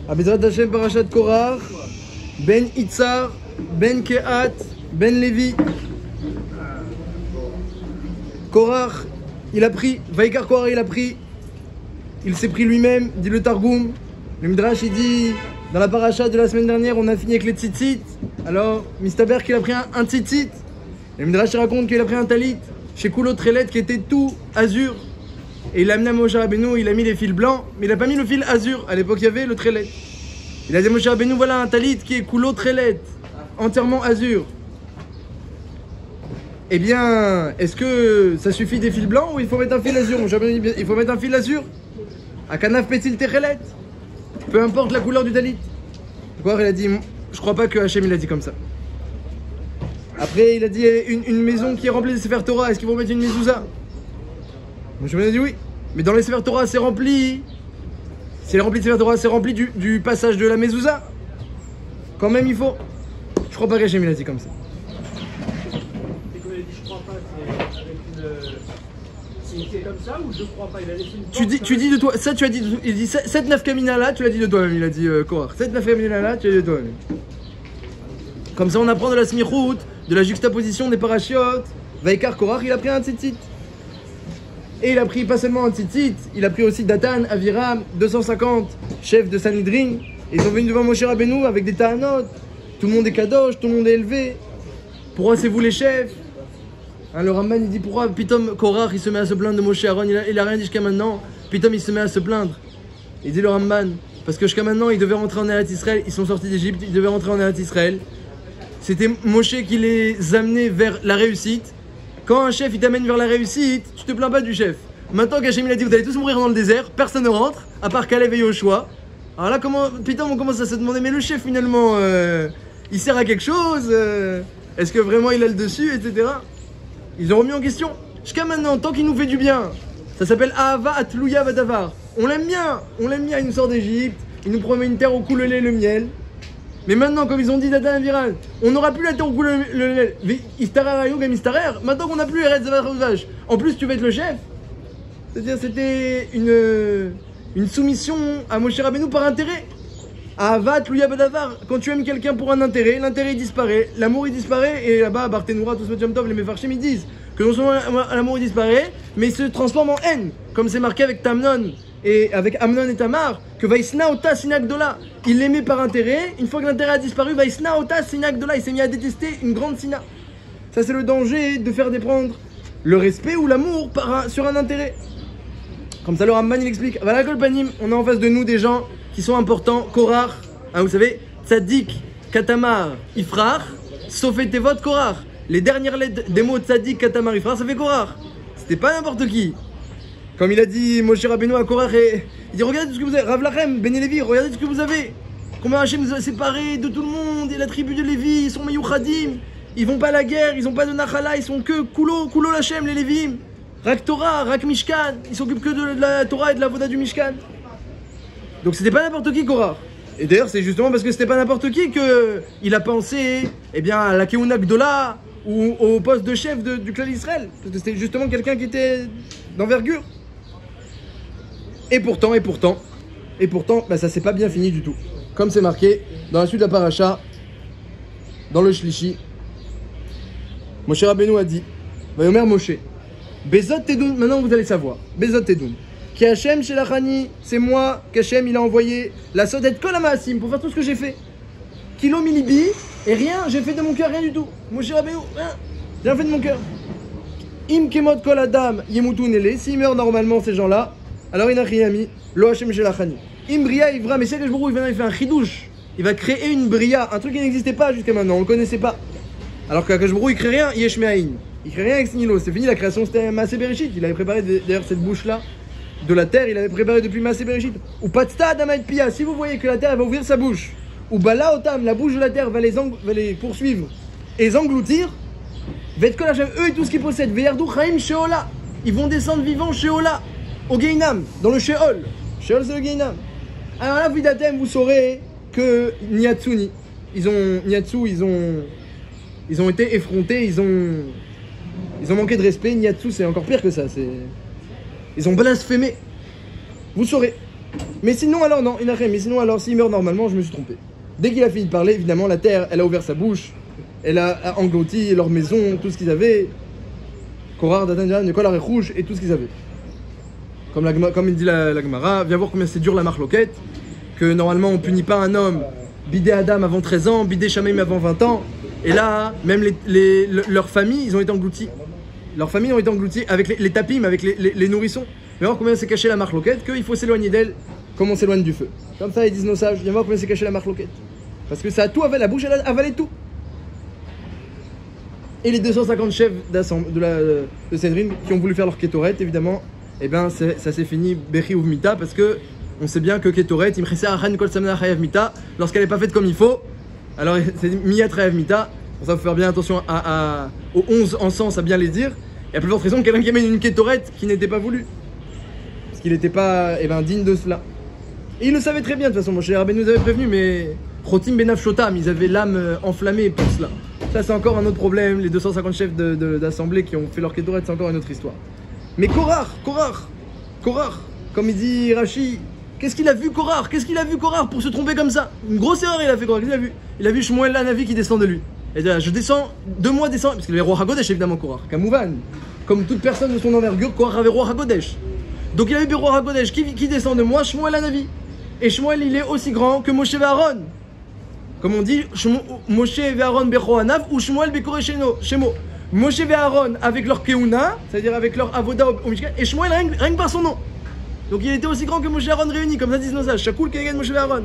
Abedrat Hashem Parashat Korach, Ben Itzar, Ben Kehat, Ben Lévi. Korach, il a pris, Vaikar Korach, il a pris, il s'est pris lui-même, dit le Targum. Le Midrash, il dit, dans la paracha de la semaine dernière, on a fini avec les tzitzit. Alors, Mistaber qu'il a pris un tzitzit. Le Midrash raconte qu'il a pris un talit chez Kulo Trelet qui était tout azur. Et il l'a amené à Moshe Rabbeinu, il a mis les fils blancs, mais il n'a pas mis le fil azur. À l'époque, il y avait le Trelet. Il a dit à Moshe Rabbeinu, voilà un talit qui est Kulo Trelet, entièrement azur. Eh bien, est-ce que ça suffit des fils blancs ou il faut mettre un fil azur? Moshe Rabbeinu dit, il faut mettre un fil azur. À Kanaf Petil Techelet. Peu importe la couleur du talit. Quoi, il a dit, je crois pas que Hachem il a dit comme ça. Après, il a dit une maison qui est remplie de Sefer Torah, est-ce qu'il faut mettre une mezouza? Moshe Rabbeinu a dit oui. Mais dans les Sefer Torah, c'est rempli. C'est rempli de Sefer Torah, c'est rempli du passage de la mezouza. Quand même, il faut. Je crois pas qu'Hachem il a dit comme ça. C'est comme il a dit, je crois pas, c'est avec une. C'est comme ça ou je crois pas? Il a laissé une porte, tu dis de toi, ça tu as dit, il dit 7-9 kamina là, tu l'as dit de toi-même, il a dit Korach. 7-9 kamina là, tu l'as dit de toi-même. Comme ça on apprend de la smichout, de la juxtaposition des parachiotes. Vaikar Korach, il a pris un tzitzit. Et il a pris pas seulement un tzitzit, il a pris aussi Datan, Aviram, 250 chefs de Sanhedrin. Et ils sont venus devant Moshe Rabbeinu avec des ta'anot. Tout le monde est kadosh, tout le monde est élevé. Pourquoi c'est vous les chefs? Hein, le Ramban il dit pourquoi Pitom Korach il se met à se plaindre de Moshe Aaron, il a rien dit jusqu'à maintenant. Pitom il se met à se plaindre. Il dit le Ramban parce que jusqu'à maintenant ils devaient rentrer en Eretz Israël, ils sont sortis d'Égypte, ils devaient rentrer en Eretz Israël. C'était Moshe qui les amenait vers la réussite. Quand un chef il t'amène vers la réussite, tu te plains pas du chef. Maintenant qu'Hachem il a dit vous allez tous mourir dans le désert, personne ne rentre, à part Kalev et Yoshua. Alors là comment Pitom on commence à se demander mais le chef finalement il sert à quelque chose, est-ce que vraiment il a le dessus, etc. Ils ont remis en question. Jusqu'à maintenant, tant qu'il nous fait du bien, ça s'appelle Ahava Atlouya Vadavar. On l'aime bien, il nous sort d'Égypte, il nous promet une terre où coule le lait et le miel. Mais maintenant, comme ils ont dit Datan Viral, on n'aura plus la terre où coule le lait. Maintenant qu'on n'a plus Eretz Zavach, en plus tu vas être le chef. C'est-à-dire c'était une soumission à Moshe Rabbeinu par intérêt. Ahava Atlouya Vadavar. Quand tu aimes quelqu'un pour un intérêt, l'intérêt il disparaît, l'amour il disparaît, et là-bas, à Barthénoura, tous Yom Tov, les Mefarshim ils disent que non seulement l'amour il disparaît, mais il se transforme en haine, comme c'est marqué avec Tamnon et avec Amnon et Tamar, que Vaisna Ota Sinagdola, il l'aimait par intérêt, une fois que l'intérêt a disparu, Vaisna Ota Sinagdola, il s'est mis à détester une grande Sina. Ça c'est le danger de faire dépendre le respect ou l'amour sur un intérêt. Comme ça le Ramban il explique, voilà Kolpanim, on a en face de nous des gens qui sont importants, Korach, hein, vous savez, Tzadik, Katamar, Ifrach, Sofet Tevot, Korach. Les dernières lettres des mots Tzadik, Katamar, Ifrach, ça fait Korach. C'était pas n'importe qui. Comme il a dit Moshe Rabbeinu à Korach, il dit regardez tout ce que vous avez, Rav Lachem, Ben Lévi, regardez tout ce que vous avez. Combien Hachem nous a séparés de tout le monde, et la tribu de Lévi, ils sont Meyouchadim, ils vont pas à la guerre, ils ont pas de Nachala, ils sont que Kulo Lachem, les Lévim. Rak Torah, Rak Mishkan, ils s'occupent que de la Torah et de la Voda du Mishkan. Donc c'était pas n'importe qui Korach. Et d'ailleurs c'est justement parce que c'était pas n'importe qui qu'il a pensé à la Keuna Gdola ou au poste de chef du clan d'Israël. Parce que c'était justement quelqu'un qui était d'envergure. Et pourtant, ça s'est pas bien fini du tout. Comme c'est marqué dans la suite de la paracha, dans le Shlishi, Moshe Rabbeinu a dit, Vayomer Moshe, Bezot Tedoum, maintenant vous allez savoir, Bezot Tedoum. Qui Hachem chez la Chani, c'est moi qu'Hachem il a envoyé la sodet kol hamaasim pour faire tout ce que j'ai fait. Kilo milibi, et rien, j'ai fait de mon cœur, rien du tout. Moshe Rabbeinu, rien fait de mon cœur. Im kemot kol adam yemutu nele, s'ils meurent normalement ces gens-là, alors il n'a rien mis, lo Hachem chez la Chani. Im bria ivra, mais c'est que il fait un chidouche, il va créer une bria, un truc qui n'existait pas jusqu'à maintenant, on le connaissait pas. Alors qu'Akashbourou il crée rien, yesh me'ain. Il crée rien avec Snilo, c'est fini la création, c'était Maaseh Bereshit, il avait préparé d'ailleurs cette bouche-là. De la terre, il avait préparé depuis Maaseh Bereshit. Ou Patsta Adama et Pia, si vous voyez que la terre va ouvrir sa bouche, ou Bala Otam, la bouche de la terre va les poursuivre et les engloutir, Vetkol Hashem, eux et tout ce qu'ils possèdent, Veyardou Chaim Sheola, ils vont descendre vivants Sheola, au Geinam, dans le Sheol. Sheol c'est le Geinam. Alors là, Vidatem, vous saurez que Niatsuni, ils ont été effrontés, ils ont manqué de respect. Niatsu c'est encore pire que ça, ils ont blasphémé. Vous saurez. Mais sinon, alors, non, mais sinon, alors, s'il meurt normalement, je me suis trompé. Dès qu'il a fini de parler, évidemment, la terre, elle a ouvert sa bouche, elle a englouti leur maison, tout ce qu'ils avaient. Korah, Datan, Nicolas rouge et tout ce qu'ils avaient. Comme il dit la Gemara, viens voir combien c'est dur la marloquette, que normalement on punit pas un homme bidé Adam avant 13 ans, bidé Shamaim avant 20 ans, et là, même leurs familles, ils ont été engloutis. Leurs familles ont été englouties avec les tapim, avec les nourrissons. Viens voir combien c'est caché la marloquette, qu'il faut s'éloigner d'elle comme on s'éloigne du feu. Comme ça, ils disent nos sages, viens voir combien c'est caché la marloquette. Parce que ça a tout avalé, la bouche elle a avalé tout. Et les 250 chefs de Sanhedrin qui ont voulu faire leur kétoret, évidemment, eh ben ça s'est fini Bechi ou Mita, parce que on sait bien que kétoret, lorsqu'elle n'est pas faite comme il faut, alors c'est Miyat Chayav Mita. Pour ça, il faut faire bien attention aux 11 encens, à bien les dire. Et à plus forte raison, quelqu'un qui amène une kétoret qui n'était pas voulu. Parce qu'il n'était pas digne de cela. Et il le savait très bien, de toute façon. Mon cher Rabbeinu nous avait prévenu, mais Chotim Benaf Shotam, ils avaient l'âme enflammée pour cela. Ça, c'est encore un autre problème. Les 250 chefs d'assemblée qui ont fait leur kétoret, c'est encore une autre histoire. Mais Korah, comme il dit Rashi, qu'est-ce qu'il a vu Korah pour se tromper comme ça? Une grosse erreur il a fait Korah, qu'est-ce qu'il a vu? Il a vu Shmuel Lanavi qui descend de lui. Et là, je descends, 2 mois descend, parce qu'il avait Roi Hagodesh évidemment Korah, Kamouvan. Comme toute personne de son envergure, Korah avait Roi Hagodesh. Donc il avait Roi Hagodesh qui descend de moi, Shmuel Lanavi. Et Shmuel il est aussi grand que Moshe Aaron. Comme on dit, Moshe et Aaron Becho Hanav ou Shmuel Bekore Shemo. Moshe et Aaron avec leur Keuna, c'est-à-dire avec leur Avoda au Mishkan, et Shmuel rien que par son nom. Donc il était aussi grand que Moshe et Aaron réunis, comme ça disent nos sages. Shakoul Kegen Moshe et Aaron.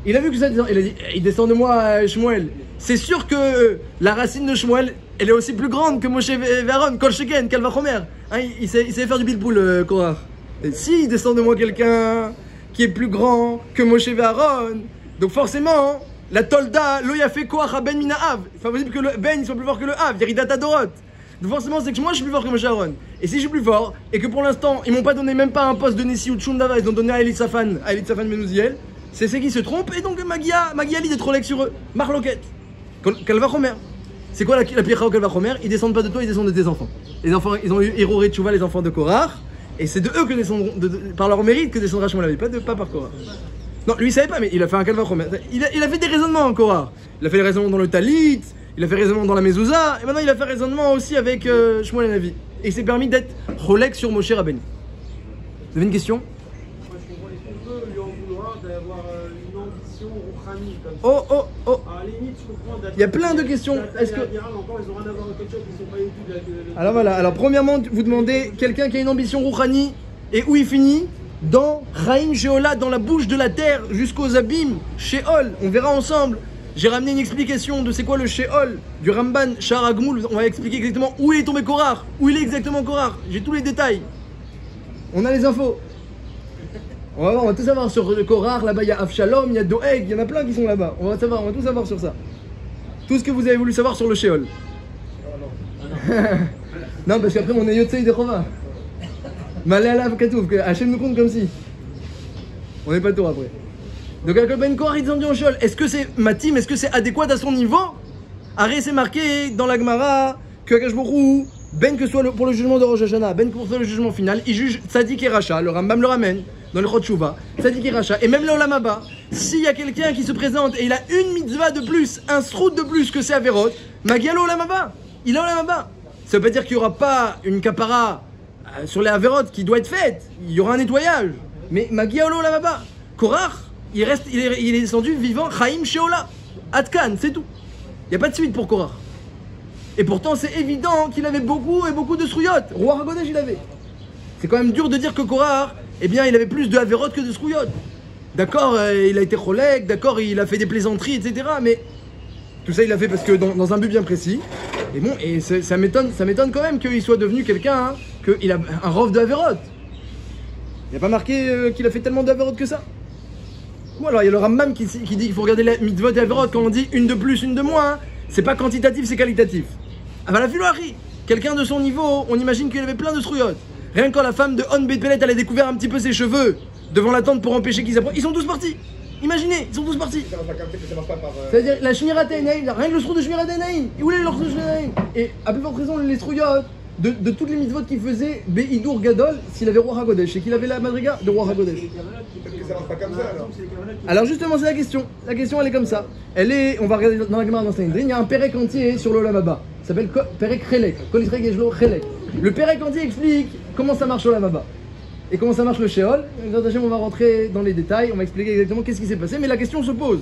Il a vu que ça, il a dit, il descend de moi, Shmuel. C'est sûr que la racine de Shmuel, elle est aussi plus grande que Moshe et Aaron, Kol Sheken, Kalvachomer. Hein, il savait faire du bilboul, Korah. Si il descend de moi quelqu'un qui est plus grand que Moshe et Aaron, donc forcément, la Tolda, l'Oya fait Korah Ben Mina Av. C'est possible que le Ben soit plus fort que le Av, Yeridata Dorot. Donc forcément, c'est que moi je suis plus fort que Moshe Aaron. Et si je suis plus fort, et que pour l'instant, ils m'ont pas donné même pas un poste de Nessi ou de Shundava, ils ont donné à Elit Safan Menouziel, c'est qui se trompe, et donc Magia Ali d'être Rolex sur eux. Marloquette. Kalvachomer. C'est quoi la pire au Kalvachomer? Ils descendent pas de toi, ils descendent de tes enfants. Les enfants, ils ont eu Hiro Retchouva, les enfants de Korah, et c'est de eux que descendront, par leur mérite, que descendra Shmuel, pas par Korah. Non, lui il savait pas, mais il a fait un Kalvachomer. Il a fait des raisonnements en Korah. Il a fait des raisonnements dans le Talit, il a fait raisonnement dans la Mezouza, et maintenant il a fait raisonnement aussi avec Shmuel et Navi. Et il s'est permis d'être Rolex sur Moshe Rabbeinu. Vous avez une question? D'avoir une ambition rouhani comme ça. Oh. À la limite, je comprends. Il y a plein de questions. Est-ce que encore, ils ont rien à voir avec quelque chose qui sont pas études. Alors voilà. Alors premièrement, vous demandez quelqu'un qui a une ambition rouhani et où il finit dans Chaim Sheola, dans la bouche de la terre jusqu'aux abîmes. Sheol. On verra ensemble. J'ai ramené une explication de c'est quoi le Sheol du Ramban Sha'ar HaGmul. On va expliquer exactement où il est tombé Korah, où il est exactement Korah. J'ai tous les détails. On a les infos. On va tout savoir sur Korah, là-bas il y a Avshalom, il y a Doeg, il y en a plein qui sont là-bas. On va tout savoir sur ça. Tout ce que vous avez voulu savoir sur le Sheol. Non, parce qu'après on est Yotzei de Chova. Malé alav Katouf, que Hachem nous compte comme si. On n'est pas tour après. Donc à Ben Korah, ils ont dit en Sheol. Est-ce que c'est Matim, est-ce que c'est adéquat à son niveau? Arrête, c'est marqué dans la Gemara que Akash Borou, Ben que ce soit pour le jugement de Rosh Hashanah, Ben que ce soit le jugement final, il juge Tzadik et Racha, le Rambam le ramène. Dans le Chot Shuvah, Tzadik et Racha, et même le Olam Haba, s'il y a quelqu'un qui se présente et il a une mitzvah de plus, un srout de plus que c'est Averot, Magialo Olam Haba, il a Olam Haba. Ça veut pas dire qu'il n'y aura pas une kapara sur les Averot qui doit être faite, il y aura un nettoyage, mais Magialo Olam Haba. Korah, il est descendu vivant, Chaim Sheola, Atkan, c'est tout. Il n'y a pas de suite pour Korah. Et pourtant, c'est évident qu'il avait beaucoup de srouyot. Roi Hagodesh, il avait. C'est quand même dur de dire que Korah, eh bien, il avait plus de Averot que de Srouyot. D'accord, il a été Cholek, d'accord, il a fait des plaisanteries, etc. Mais tout ça, il a fait parce que dans un but bien précis. Et bon, et ça m'étonne quand même qu'il soit devenu quelqu'un, qu'il a un rov de Averot. Il n'y a pas marqué qu'il a fait tellement d'Averot que ça. Bon, alors il y a le Rambam qui dit qu'il faut regarder les mitzvot et Averot quand on dit une de plus, une de moins. Hein. C'est pas quantitatif, c'est qualitatif. Ah bah la filoari, quelqu'un de son niveau, on imagine qu'il avait plein de Srouyot. Rien que quand la femme de On Bet Pelet, elle a découvert un petit peu ses cheveux devant la tente pour empêcher qu'ils s'approchent, ils sont tous partis. Imaginez, ils sont tous partis. C'est-à-dire la Shmirat Einaim, rien que le trou de Shmirat Einaim. Où est le trou de Shmirat Einaim? Et à plus forte raison, les Srouyot, de toutes les mitzvot qu'il faisait, Be'idur Gadol, s'il avait Roi HaGodesh, et qu'il avait la madriga de Roi HaGodesh. Peut-être que ça marche pas comme ça alors. Alors justement, c'est la question. La question, elle est comme ça. Elle est, on va regarder dans la Gemara dans Sanhedrin, il y a un Pérec entier sur l'Olam Haba. Il s'appelle Pérec Chelek. Kol Yisrael Yeshlo Chelek. Le Pérec entier explique comment ça marche l'Olam Haba. Et comment ça marche le Sheol. On va rentrer dans les détails, on va expliquer exactement qu'est-ce qui s'est passé. Mais la question se pose.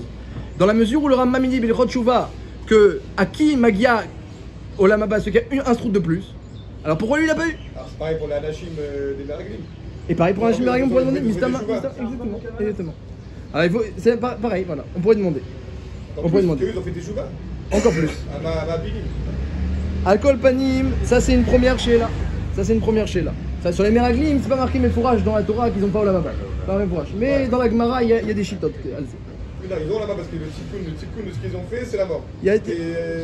Dans la mesure où le Rambam dit, Bilchot Shuvah, que à qui Magia Olam Haba, ceux qui a un strout de plus, alors pourquoi lui il l'a pas eu? Alors c'est pareil pour les Anashim des Meraglim. Et pareil pour Anashim Meraglim, on pourrait demander Mistama. Exactement. Alors il faut, c'est pareil, voilà, on pourrait demander. On pourrait demander. Ils ont fait des Shuvah. Encore plus. À ma bilim. Alcool Panim, ça c'est une première chez là. Ça c'est une première chez là. Ça, sur les Meraglim, c'est pas marqué Mefourage dans la Torah qu'ils ont pas Olam Haba. Pas Mefourage. Mais dans la Gemara, il y a des chitotes. Non, ils ont là-bas parce que le tikkun de ce qu'ils ont fait, c'est la mort.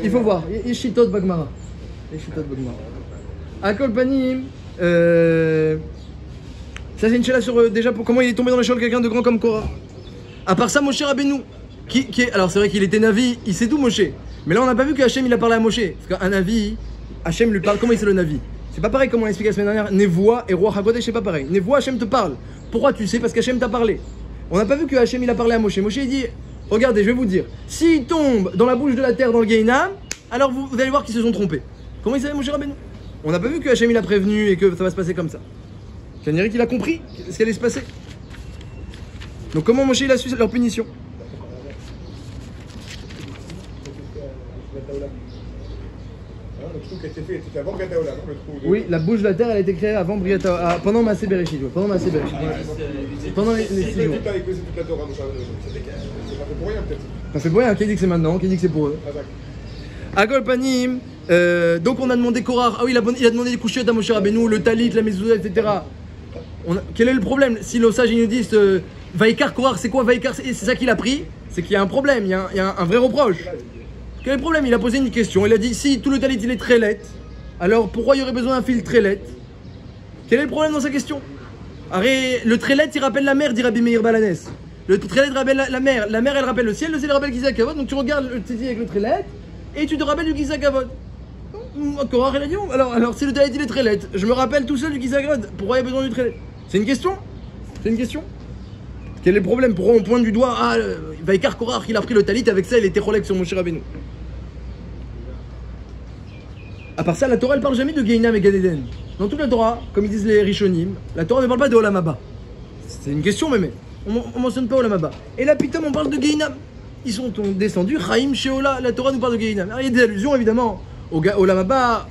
Il faut voir, il y a Shitot Bagmara. Alcool Panim, ça c'est une chéla sur déjà pour comment il est tombé dans l'échelle quelqu'un de grand comme Korah. À part ça, Moshe Rabbeinu, qui est, alors c'est vrai qu'il était Navi, il sait tout Moshe. Mais là on n'a pas vu que Hachem il a parlé à Moshe. Parce qu'un Navi, Hachem lui parle, comment il sait le Navi? C'est pas pareil comme on l'a expliqué la semaine dernière, Nevoa et Roi HaGodesh, c'est pas pareil. Nevoa, Hachem te parle. Pourquoi tu sais? Parce qu'Hachem t'a parlé. On n'a pas vu que Hachem il a parlé à Moshe. Moshe il dit, regardez, je vais vous dire, s'il tombe dans la bouche de la terre dans le Gehinam, alors vous allez voir qu'ils se sont trompés. Comment il savait Moshe Rabbeinu? On n'a pas vu que Hachem il a prévenu et que ça va se passer comme ça. Canary qu'il a compris ce qui allait se passer. Donc comment Moshe il a su leur punition? Le trou qui a été fait, c'était avant Gataola, non le trou de... Oui, la bouche de la terre elle a été créée avant Brigata, pendant Maaseh Bereshit. Pendant Maaseh Bereshit. Pendant les 6 jours. C'est toute la Torah, c'est pas fait pour rien peut-être. Ça fait pour rien, qui dit que c'est maintenant, qui dit que c'est pour eux. Agol Panim, donc on a demandé Korah, ah oui, il a demandé des couchettes à Moshe Rabbeinu, le talit, la mezouza, etc. Quel est le problème? Si le sage nous dit Vaikar Korah, c'est quoi Vaikar? C'est ça qu'il a pris, c'est qu'il y a un problème, il y a un vrai reproche. Quel est le problème? Il a posé une question, il a dit si tout le talit il est très laid, alors pourquoi il y aurait besoin d'un fil très laid? Quel est le problème dans sa question? Le très laid il rappelle la mer, dit Rabbi Meir Balanès. Le très laid rappelle la mer elle rappelle le ciel rappelle Gizak Kavod, donc tu regardes le titi avec le très laid et tu te rappelles du Gizak Kavod. Korah il a dit alors si le talit il est très laid, je me rappelle tout seul du Gizak Kavod, pourquoi il y a besoin du très laid? C'est une question? Quel est le problème? Pourquoi on pointe du doigt Vaikar Korah qu'il a pris le talit, avec ça il était Rolex sur Moshe Rabbeinu? À part ça, la Torah elle parle jamais de Gehinam et Gan Eden. Dans toute la Torah, comme ils disent les Rishonim, la Torah ne parle pas de Olam Haba. C'est une question même. On mentionne pas Olam Haba. Et là, putain, on parle de Gehinam. Ils sont descendus, Chaim Sheola. La Torah nous parle de Gehinam. Alors il y a des allusions évidemment au Olam Haba,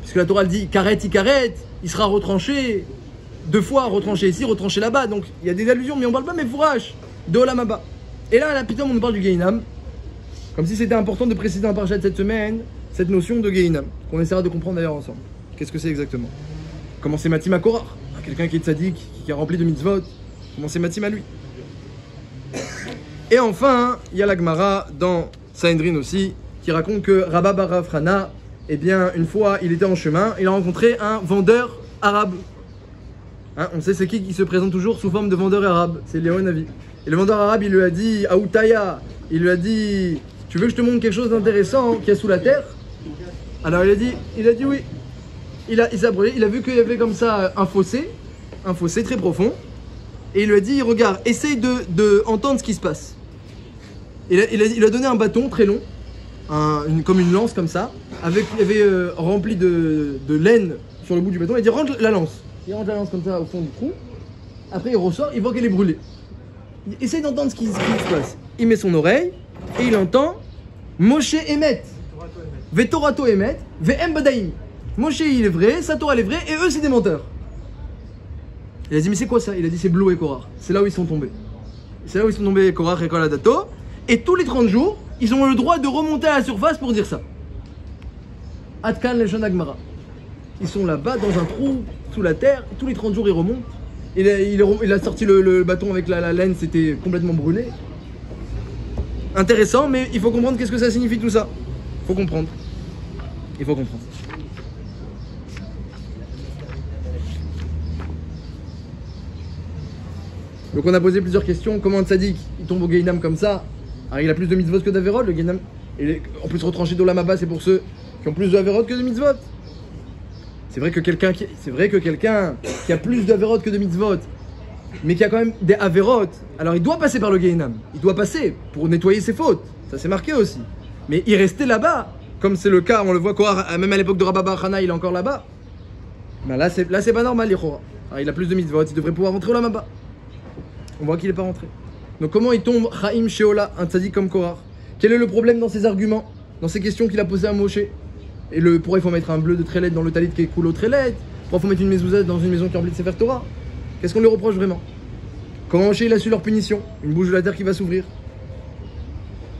puisque la Torah elle dit Karet, il sera retranché. 2 fois retranché ici, retranché là-bas. Donc il y a des allusions, mais on parle pas Mefourash de Olam Haba. Et là, putain, on nous parle du Gehinam. Comme si c'était important de préciser en parchat cette semaine cette notion de Gehinam, qu'on essaiera de comprendre d'ailleurs ensemble. Qu'est-ce que c'est exactement? Comment c'est Matim à Korah? Quelqu'un qui est tzaddik, qui a rempli de mitzvot. Comment c'est Matim à lui? Et enfin, il y a la Gemara dans Sanhedrin aussi, qui raconte que Rabba bar Afrana, eh bien, une fois, il était en chemin, il a rencontré un vendeur arabe. On sait c'est qui se présente toujours sous forme de vendeur arabe, c'est Léon Navi. Et le vendeur arabe, il lui a dit, Aoutaya, il lui a dit, tu veux que je te montre quelque chose d'intéressant qu'il y a sous la terre? Alors il a dit oui. Il s'est brûlé, il a vu qu'il y avait comme ça un fossé très profond. Et il lui a dit, regarde, essaye de entendre ce qui se passe. Il a donné un bâton très long, comme une lance comme ça, il avait rempli de laine sur le bout du bâton. Il a dit, rentre la lance. Il rentre la lance comme ça au fond du trou. Après il ressort, il voit qu'elle est brûlée. Il essaye d'entendre ce qui se passe. Il met son oreille et il entend Moshe Emet. Vetorato Emet, Ve'em Badaim. Moshe il est vrai, sa Torah elle est vraie, et eux c'est des menteurs. Il a dit mais c'est quoi ça? Il a dit c'est Blou et Korah. C'est là où ils sont tombés. C'est là où ils sont tombés Korah et Koladato. Et tous les 30 jours, ils ont le droit de remonter à la surface pour dire ça. Atkan Leshon Agmara. Ils sont là-bas dans un trou sous la terre, tous les 30 jours ils remontent. Il a sorti le bâton avec la laine, c'était complètement brûlé. Intéressant, mais il faut comprendre qu'est-ce que ça signifie tout ça. Il faut comprendre. Donc on a posé plusieurs questions. Comment un tzaddik il tombe au Gehinam comme ça? Alors il a plus de mitzvot que d'Averot, le Gehinam. En plus retranché d'Olam Haba, c'est pour ceux qui ont plus de Averot que de mitzvot. C'est vrai que quelqu'un qui a plus d'avérotes que de mitzvot, mais qui a quand même des avérotes, alors il doit passer par le Gehinam. Il doit passer pour nettoyer ses fautes. Ça c'est marqué aussi. Mais il restait là-bas, comme c'est le cas, on le voit Korah, même à l'époque de Rabba Bar Hana, il est encore là-bas. Ben là c'est pas normal, il a plus de mitzvot, il devrait pouvoir rentrer au Lamaba. On voit qu'il n'est pas rentré. Donc comment il tombe Chaim Sheola, un tzaddik comme Korah? Quel est le problème dans ses arguments, dans ces questions qu'il a posées à Moshe? Et pourquoi il faut mettre un bleu de Trélet dans le talit qui est cool au Trélet? Pourquoi il faut mettre une mezouza dans une maison qui remplit de Sefer Torah? Qu'est-ce qu'on lui reproche vraiment? Comment Moshe il a su leur punition? Une bouche de la terre qui va s'ouvrir.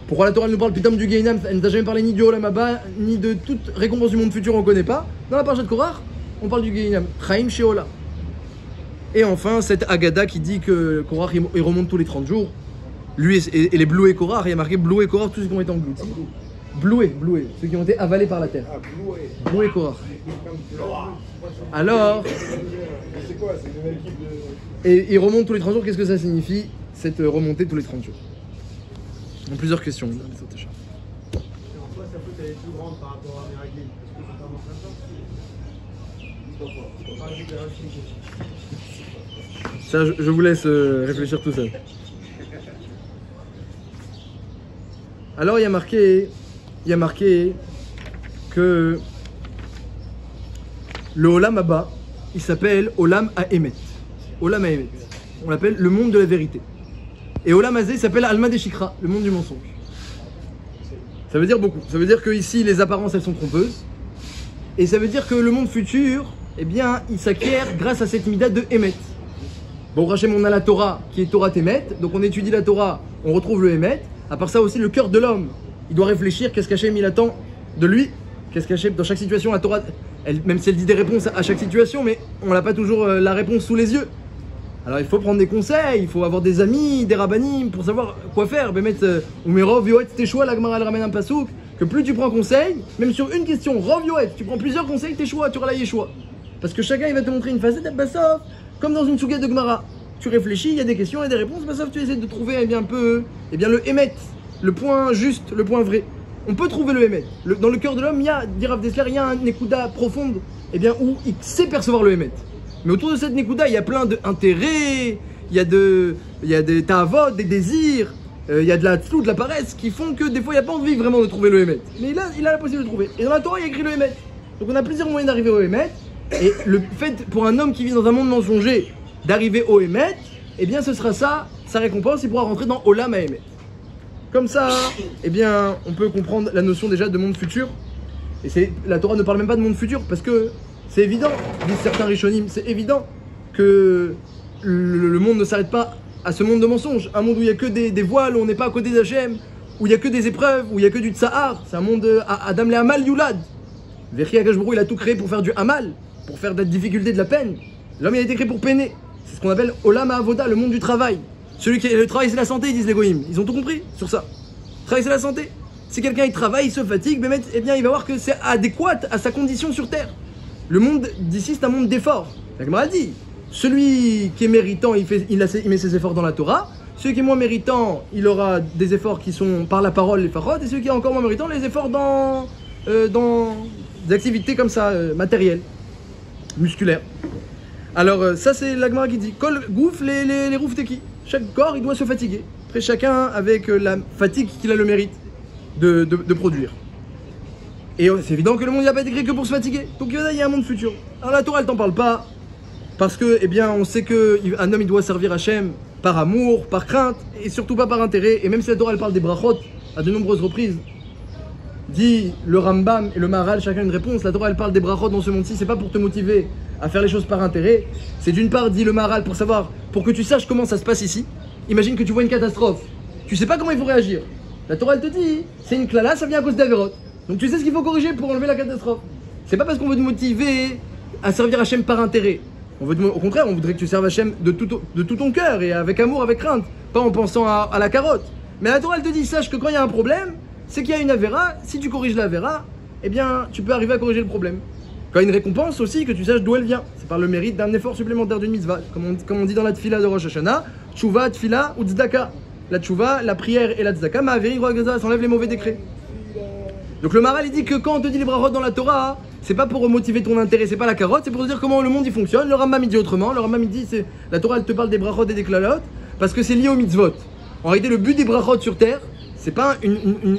Pourquoi la Torah nous parle pitam du Gehinam? Elle ne t'a jamais parlé ni du Olam Haba, ni de toute récompense du monde futur, on ne connaît pas. Dans la parasha de Korah, on parle du Gehinam. Chaim Sheola. Et enfin, cette Agada qui dit que Korah il remonte tous les 30 jours. Lui et les Blou et Korah, il y a marqué Blou et Korah, tous ceux qui ont été engloutis. Bloué, ceux qui ont été avalés par la terre. Blou et Korah. Alors, C'est quoi? C'est une nouvelle équipe de. et il remonte tous les 30 jours, qu'est-ce que ça signifie, cette remontée tous les 30 jours? Il y a plusieurs questions. Et en soi, sa faute elle est plus grande par rapport à Meraglim. Est-ce que c'est vraiment ça? Ça, je vous laisse réfléchir tout seul. Alors, il y a marqué que le Olam Haba, il s'appelle Olam Ha'emet. Olam Ha'emet. On l'appelle le monde de la vérité. Et Olam Hazé, il s'appelle Alma Deshikra, le monde du mensonge. Ça veut dire beaucoup. Ça veut dire que ici, les apparences, elles sont trompeuses. Et ça veut dire que le monde futur, eh bien, il s'acquiert grâce à cette mida de Emet. Bon, Hachem, on a la Torah qui est Torah Temet, donc on étudie la Torah, on retrouve le Emet. À part ça aussi, le cœur de l'homme, il doit réfléchir, qu'est-ce qu'Hachem il attend de lui, qu'est-ce qu'Hachem, dans chaque situation, la Torah, même si elle dit des réponses à chaque situation, mais on n'a pas toujours la réponse sous les yeux. Alors il faut prendre des conseils, il faut avoir des amis, des rabbanim pour savoir quoi faire. Umerov yoet teshoua, la Gemara elle ramène un pasouk, que plus tu prends conseil, même sur une question, rov yoet, tu prends plusieurs conseils, teshoua, tu auras la yeshua. Parce que chacun il va te montrer une facette, basof, comme dans une sougette de Gemara. Tu réfléchis, il y a des questions et des réponses, basof, tu essaies de trouver le émet, le point juste, le point vrai. On peut trouver le émet. Dans le cœur de l'homme, il y a, dit Rav Dessler, il y a un nekuda profonde, où il sait percevoir le émet. Mais autour de cette nekuda, il y a plein d'intérêts, il y a des ta'avot, des désirs, il y a de la tzlou, de la paresse, qui font que des fois, il n'y a pas envie vraiment de trouver le émet. Mais il a la possibilité de le trouver. Et dans la Torah, il y a écrit le émet. Donc on a plusieurs moyens d'arriver au émet. Et le fait, pour un homme qui vit dans un monde mensonger, d'arriver au émet, eh bien ce sera ça, sa récompense, il pourra rentrer dans Olam Ha'emet. Comme ça, eh bien, on peut comprendre la notion déjà de monde futur. Et la Torah ne parle même pas de monde futur, parce que c'est évident, disent certains Rishonim, c'est évident que le monde ne s'arrête pas à ce monde de mensonges. Un monde où il n'y a que des voiles, où on n'est pas à côté d'Hachem, où il n'y a que des épreuves, où il n'y a que du tsahar. C'est un monde Adam le Hamal Yulad. Vechi Akash Baruch Hu, il a tout créé pour faire du Hamal, pour faire de la difficulté, de la peine. L'homme il a été créé pour peiner. C'est ce qu'on appelle Olam Ha'avoda, le monde du travail. Le travail c'est la santé, disent les goïms. Ils ont tout compris sur ça. Le travail c'est la santé. Si quelqu'un il travaille, il se fatigue, eh bien il va voir que c'est adéquat à sa condition sur terre. Le monde d'ici c'est un monde d'efforts. La Gemara dit, celui qui est méritant, il met ses efforts dans la Torah. Celui qui est moins méritant, il aura des efforts qui sont par la parole, les farod. Et celui qui est encore moins méritant, les efforts dans des activités comme ça, matérielles, musculaires. Alors ça c'est la Gemara qui dit, Kol gouf les roufteki. Chaque corps il doit se fatiguer. Après chacun avec la fatigue qu'il a le mérite de produire. Et c'est évident que le monde n'a pas été créé que pour se fatiguer. Donc il y a un monde futur. Alors la Torah elle t'en parle pas. Parce que, eh bien, on sait qu'un homme il doit servir Hachem par amour, par crainte, et surtout pas par intérêt. Et même si la Torah elle parle des brachot à de nombreuses reprises, dit le Rambam et le Maharal, chacun une réponse. La Torah elle parle des brachot dans ce monde-ci, c'est pas pour te motiver à faire les choses par intérêt. C'est d'une part, dit le Maharal, pour que tu saches comment ça se passe ici. Imagine que tu vois une catastrophe, tu sais pas comment il faut réagir. La Torah elle te dit, c'est une klala, ça vient à cause d'Averot. Donc tu sais ce qu'il faut corriger pour enlever la catastrophe. C'est pas parce qu'on veut te motiver à servir Hachem par intérêt. Au contraire, on voudrait que tu serves Hachem de tout ton cœur et avec amour, avec crainte, pas en pensant à la carotte. Mais la Torah elle te dit, sache que quand il y a un problème, c'est qu'il y a une avéra. Si tu corriges la avéra, eh bien tu peux arriver à corriger le problème. Quand il y a une récompense aussi, que tu saches d'où elle vient. C'est par le mérite d'un effort supplémentaire d'une mitzvah. Comme on dit dans la tfila de Rosh Hashanah, tchouva, tfila ou tzedaka. La tchouva, la prière et la tzedaka, ma'averi roa gaza, ça enlève les mauvais décrets. Donc le Maharal il dit que quand on te dit les brachot dans la Torah, c'est pas pour motiver ton intérêt, c'est pas la carotte, c'est pour te dire comment le monde il fonctionne. Le Rambam il dit autrement. Le Rambam il dit, c'est la Torah elle te parle des brachot et des klalot parce que c'est lié au mitzvot. En réalité, le but des brachot sur terre, c'est pas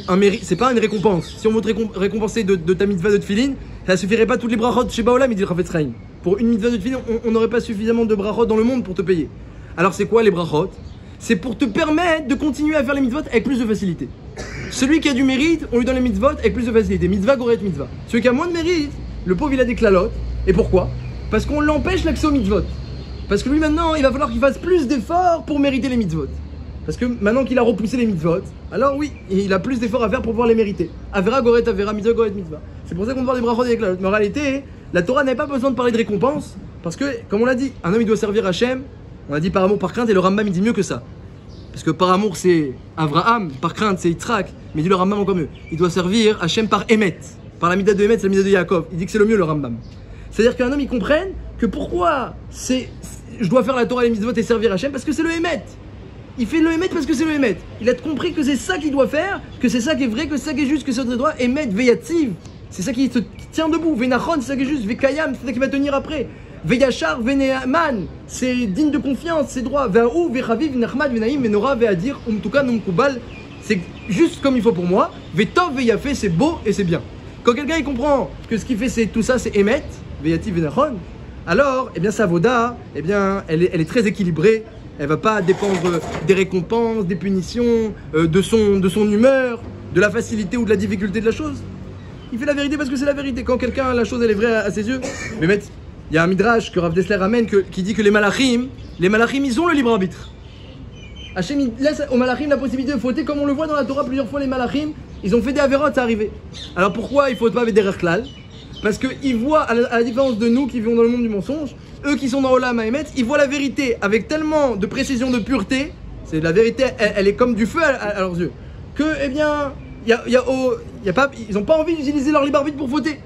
un mérite, c'est pas une récompense. Si on veut te récompenser de ta mitzvah de tefillin, ça suffirait pas toutes les brachot chez Baolam, il dit Chafetz Chaim. Pour une mitzvah de tefillin, on n'aurait pas suffisamment de brachot dans le monde pour te payer. Alors c'est quoi les brachot? C'est pour te permettre de continuer à faire les mitzvot avec plus de facilité. Celui qui a du mérite, on lui donne les mitzvot avec plus de facilité. Mitzvah, goret, mitzvah. Celui qui a moins de mérite, le pauvre il a des klalotes. Et pourquoi? Parce qu'on l'empêche l'accès aux mitzvot. Parce que lui maintenant, il va falloir qu'il fasse plus d'efforts pour mériter les mitzvot. Parce que maintenant qu'il a repoussé les mitzvot, alors oui, il a plus d'efforts à faire pour pouvoir les mériter. Avera, goret, avera, mitzvah, goret, mitzvah. C'est pour ça qu'on parle des brachot et des klalotes. Mais en réalité, la Torah n'avait pas besoin de parler de récompense. Parce que, comme on l'a dit, un homme il doit servir Hachem. On a dit par amour, par crainte, et le Rambam il dit mieux que ça. Parce que par amour c'est Avraham, par crainte c'est Yitzhak, mais il dit le Rambam encore mieux. Il doit servir Hachem par Emet, par la mida de Emet, c'est la mida de Yaakov. Il dit que c'est le mieux le Rambam. C'est-à-dire qu'un homme il comprenne que pourquoi je dois faire la Torah et les mitzvot et servir Hachem parce que c'est le Emet. Il fait le Emet parce que c'est le Emet. Il a compris que c'est ça qu'il doit faire, que c'est ça qui est vrai, que c'est ça qui est juste, que c'est le droit. Emet, Veyativ, c'est ça qui se tient debout. Venachon, c'est ça qui est juste. Vekayam, c'est ça qui va tenir après. Veyachar, Veneaman, c'est digne de confiance, c'est droit. Ve'aou, Vechaviv, Nachmad, Venaim, Venora, Ve'adir, Umtuka, Numkubal, c'est juste comme il faut pour moi. Ve'tov, Ve'yafé, c'est beau et c'est bien. Quand quelqu'un il comprend que ce qu'il fait c'est tout ça, c'est Emet, Veyativ, Venachon, alors, eh bien sa voda, eh bien, elle est très équilibrée. Elle va pas dépendre des récompenses, des punitions, de son humeur, de la facilité ou de la difficulté de la chose. Il fait la vérité parce que c'est la vérité. Quand quelqu'un, la chose elle est vraie à ses yeux, mais mettre. Il y a un midrash que Rav Dessler ramène qui dit que les malachim ils ont le libre arbitre. Hachem il laisse aux malachim la possibilité de fauter, comme on le voit dans la Torah plusieurs fois. Les malachim ils ont fait des avérotes, ça arrivé. Alors pourquoi il ne faut pas avec des rerklal? Parce qu'ils voient, à la différence de nous qui vivons dans le monde du mensonge, eux qui sont dans Olam Haemet, ils voient la vérité avec tellement de précision, de pureté. C'est la vérité, elle est comme du feu à leurs yeux. Que eh bien, ils n'ont pas envie d'utiliser leur libre arbitre pour fauter.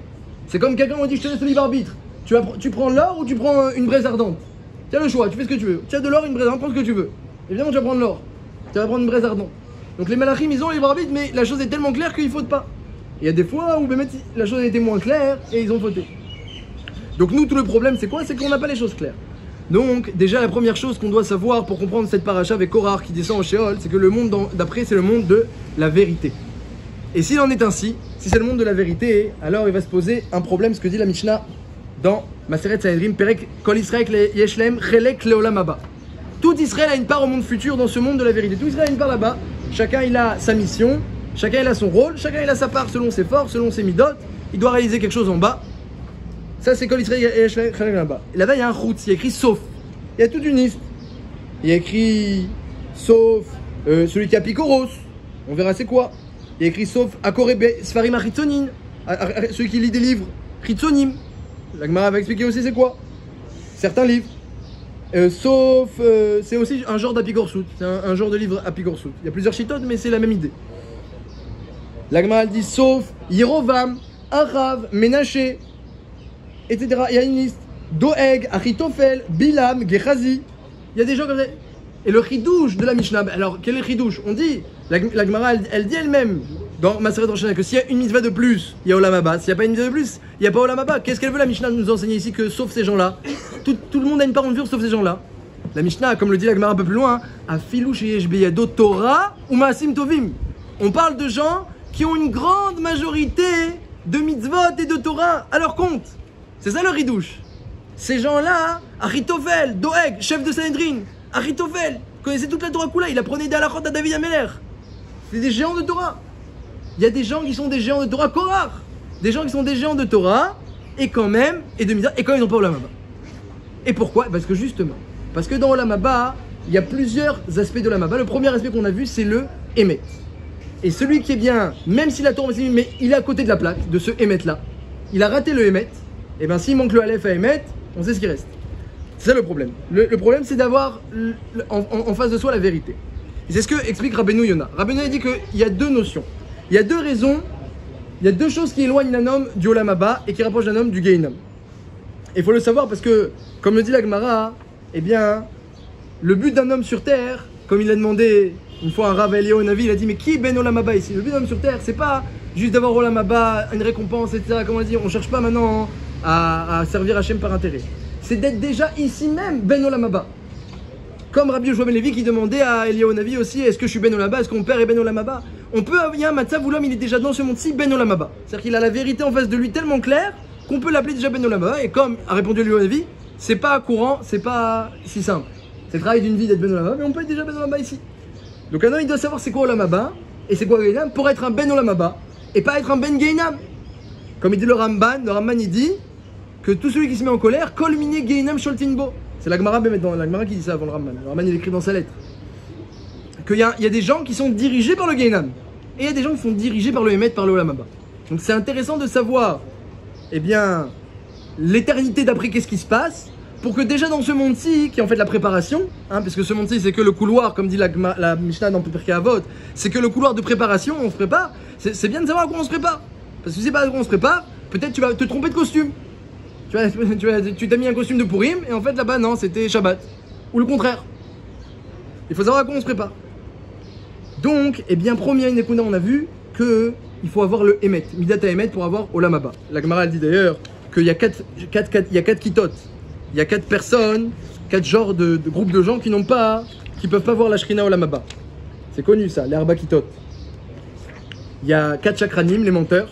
C'est comme quelqu'un qui dit je te laisse le libre arbitre. Tu prends l'or ou tu prends une braise ardente? Tu as le choix, tu fais ce que tu veux. Tu as de l'or, une braise ardente, prends ce que tu veux. Évidemment, tu vas prendre l'or. Tu vas prendre une braise ardente. Donc les malachim, ils ont le libre arbitre, mais la chose est tellement claire qu'ils ne fautent pas. Il y a des fois où la chose a été moins claire et ils ont fauté. Donc nous, tout le problème, c'est quoi? C'est qu'on n'a pas les choses claires. Donc, déjà, la première chose qu'on doit savoir pour comprendre cette paracha avec Korach qui descend au Sheol, c'est que le monde d'après, c'est le monde de la vérité. Et s'il en est ainsi, si c'est le monde de la vérité, alors il va se poser un problème, ce que dit la Mishnah dans Maseret Sanhedrin, Perek Kol Israël Yeshlem Chelek Leolam Haba. Tout Israël a une part au monde futur dans ce monde de la vérité. Tout Israël a une part là-bas. Chacun il a sa mission, chacun il a son rôle, chacun il a sa part selon ses forces, selon ses midot. Il doit réaliser quelque chose en bas. Ça c'est Kol Israël Yeshlem Chelek Leolam Haba. Et là-bas il y a un chutz, il y a écrit sauf. Il y a toute une liste. Il y a écrit sauf celui qui a Picoros. On verra c'est quoi. Il y a écrit sauf Akorebe Sfarim Achitzonin, celui qui lit des livres Chitzonim. La Gemara va expliquer aussi c'est quoi. Certains livres. Sauf, c'est aussi un genre d'apigorsut. C'est un genre de livre apigorsut. Il y a plusieurs chitotes, mais c'est la même idée. La Gemara dit sauf Yerovam, Arav, Menaché, etc. Il y a une liste. Doeg, Achitofel, Bilam, Gehazi. Il y a des gens comme ça. Et le chidouche de la Mishnah, alors quel est le chidouche? On dit, la Gemara elle dit elle-même dans Maseret Rosh Hashanah que s'il y a une mitzvah de plus, il y a Olam Haba. S'il n'y a pas une mitzvah de plus, il n'y a pas Olam Haba. Qu'est-ce qu'elle veut la Mishnah nous enseigner ici? Que sauf ces gens-là, tout le monde a une part en vue sauf ces gens-là. La Mishnah, comme le dit la Gemara un peu plus loin, Afilu sheyesh beyado Torah ou Maasim Tovim. On parle de gens qui ont une grande majorité de mitzvot et de Torah à leur compte. C'est ça le ridouche. Ces gens-là, Achitofel, Doeg, chef de Sanhedrin, Achitofel, connaissait toute la Torah Kula, il apprenait des halachot à David Ameler. C'est des géants de Torah. Il y a des gens qui sont des géants de Torah, Korach. Des gens qui sont des géants de Torah, et quand même, et de Mitzvah, et quand même ils n'ont pas Olam Haba. Et pourquoi? Parce que justement, parce que dans Olam Haba, il y a plusieurs aspects de Olam Haba. Le premier aspect qu'on a vu, c'est le Emet. Et celui qui est bien, même si la Torah, mais il est à côté de la plaque, de ce Emet-là, il a raté le Emet, et bien s'il manque le Aleph à Emet, on sait ce qui reste. C'est ça le problème. Le problème, c'est d'avoir en face de soi la vérité. Et c'est ce que explique Rabbeinu Yonah. Rabbeinu a dit qu'il y a deux notions. Il y a deux raisons, il y a deux choses qui éloignent un homme du Olam Haba et qui rapprochent un homme du Gehinnom. Et il faut le savoir parce que, comme le dit la Gemara, eh bien, le but d'un homme sur terre, comme il a demandé Une fois, un Rav Eliyahu Navi, il a dit, mais qui est Ben Olam Haba ici? Le but d'homme sur terre, c'est pas juste d'avoir Olam Haba, une récompense, etc. Comme on dit, on cherche pas maintenant à servir Hachem par intérêt. C'est d'être déjà ici même Ben Olam Haba. Comme Rabbi Yoshua Ben Levi qui demandait à Eliyahu Navi aussi, est-ce que je suis Ben Olam Haba? Est-ce que mon père est Ben Olam Haba? On peut, il y a un matzav où l'homme il est déjà dans ce monde-ci Ben Olam Haba. C'est-à-dire qu'il a la vérité en face de lui tellement claire qu'on peut l'appeler déjà Ben Olam Haba. Et comme a répondu Eliyahu Navi, c'est pas courant, c'est pas si simple. C'est le travail d'une vie d'être Ben Olam Haba, mais on peut être déjà Ben Olam Haba ici. Donc un homme il doit savoir c'est quoi Olam Haba et c'est quoi Gainam pour être un Ben Olam Haba et pas être un Ben Gainam. Comme il dit le Ramban il dit que tout celui qui se met en colère, Kol Miné Gainam Sholtinbo. C'est la Gemara qui dit ça avant le Ramban. Le Ramban il écrit dans sa lettre qu'il y a des gens qui sont dirigés par le Gainam et il y a des gens qui sont dirigés par le Emet, par le Olam Haba. Donc c'est intéressant de savoir, eh bien, l'éternité d'après qu'est-ce qui se passe, pour que déjà dans ce monde-ci, qui est en fait la préparation, parce que ce monde-ci c'est que le couloir, comme dit la Mishnah dans Pirkei Avot, c'est que le couloir de préparation, on se prépare, c'est bien de savoir à quoi on se prépare. Parce que si c'est pas à quoi on se prépare, peut-être tu vas te tromper de costume. Tu t'as mis un costume de Purim, et en fait là-bas non, c'était Shabbat. Ou le contraire. Il faut savoir à quoi on se prépare. Donc, eh bien, premier Nekuna, on a vu que il faut avoir le Emet, Midata Emet pour avoir Olam Haba. La Gemara elle dit d'ailleurs qu'il y a 4 kitot. Il y a 4 personnes, 4 genres de groupes de gens qui peuvent pas voir la Shrina Olam Haba. C'est connu ça, les Arba Kitot. Il y a 4 chakranim, les menteurs,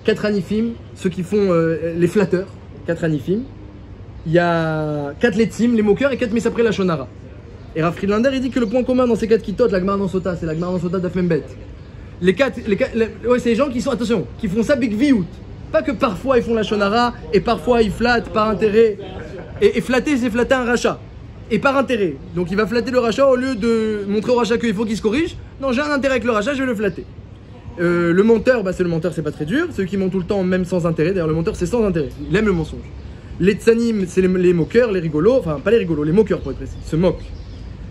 4 anifim, ceux qui font les flatteurs, 4 anifim. Il y a 4 letzim, les moqueurs, et 4 mesapré la shonara. Et Rav Friedlander il dit que le point commun dans ces 4 kitot, la Gemara dans Sota, c'est la Gemara dans Sota d'Afembet. C'est les gens qui sont, attention, qui font ça big viout. Pas que parfois ils font la shonara et parfois ils flattent par intérêt. Et flatter, c'est flatter un rachat. Et par intérêt. Donc il va flatter le rachat au lieu de montrer au rachat qu'il faut qu'il se corrige. Non, j'ai un intérêt avec le rachat, je vais le flatter. Le menteur, c'est le menteur, c'est pas très dur. Ceux qui mentent tout le temps, même sans intérêt. D'ailleurs, le menteur, c'est sans intérêt. Il aime le mensonge. Les tsanim, c'est les moqueurs, les rigolos. Enfin, pas les rigolos, les moqueurs pour être précis. Ils se moquent.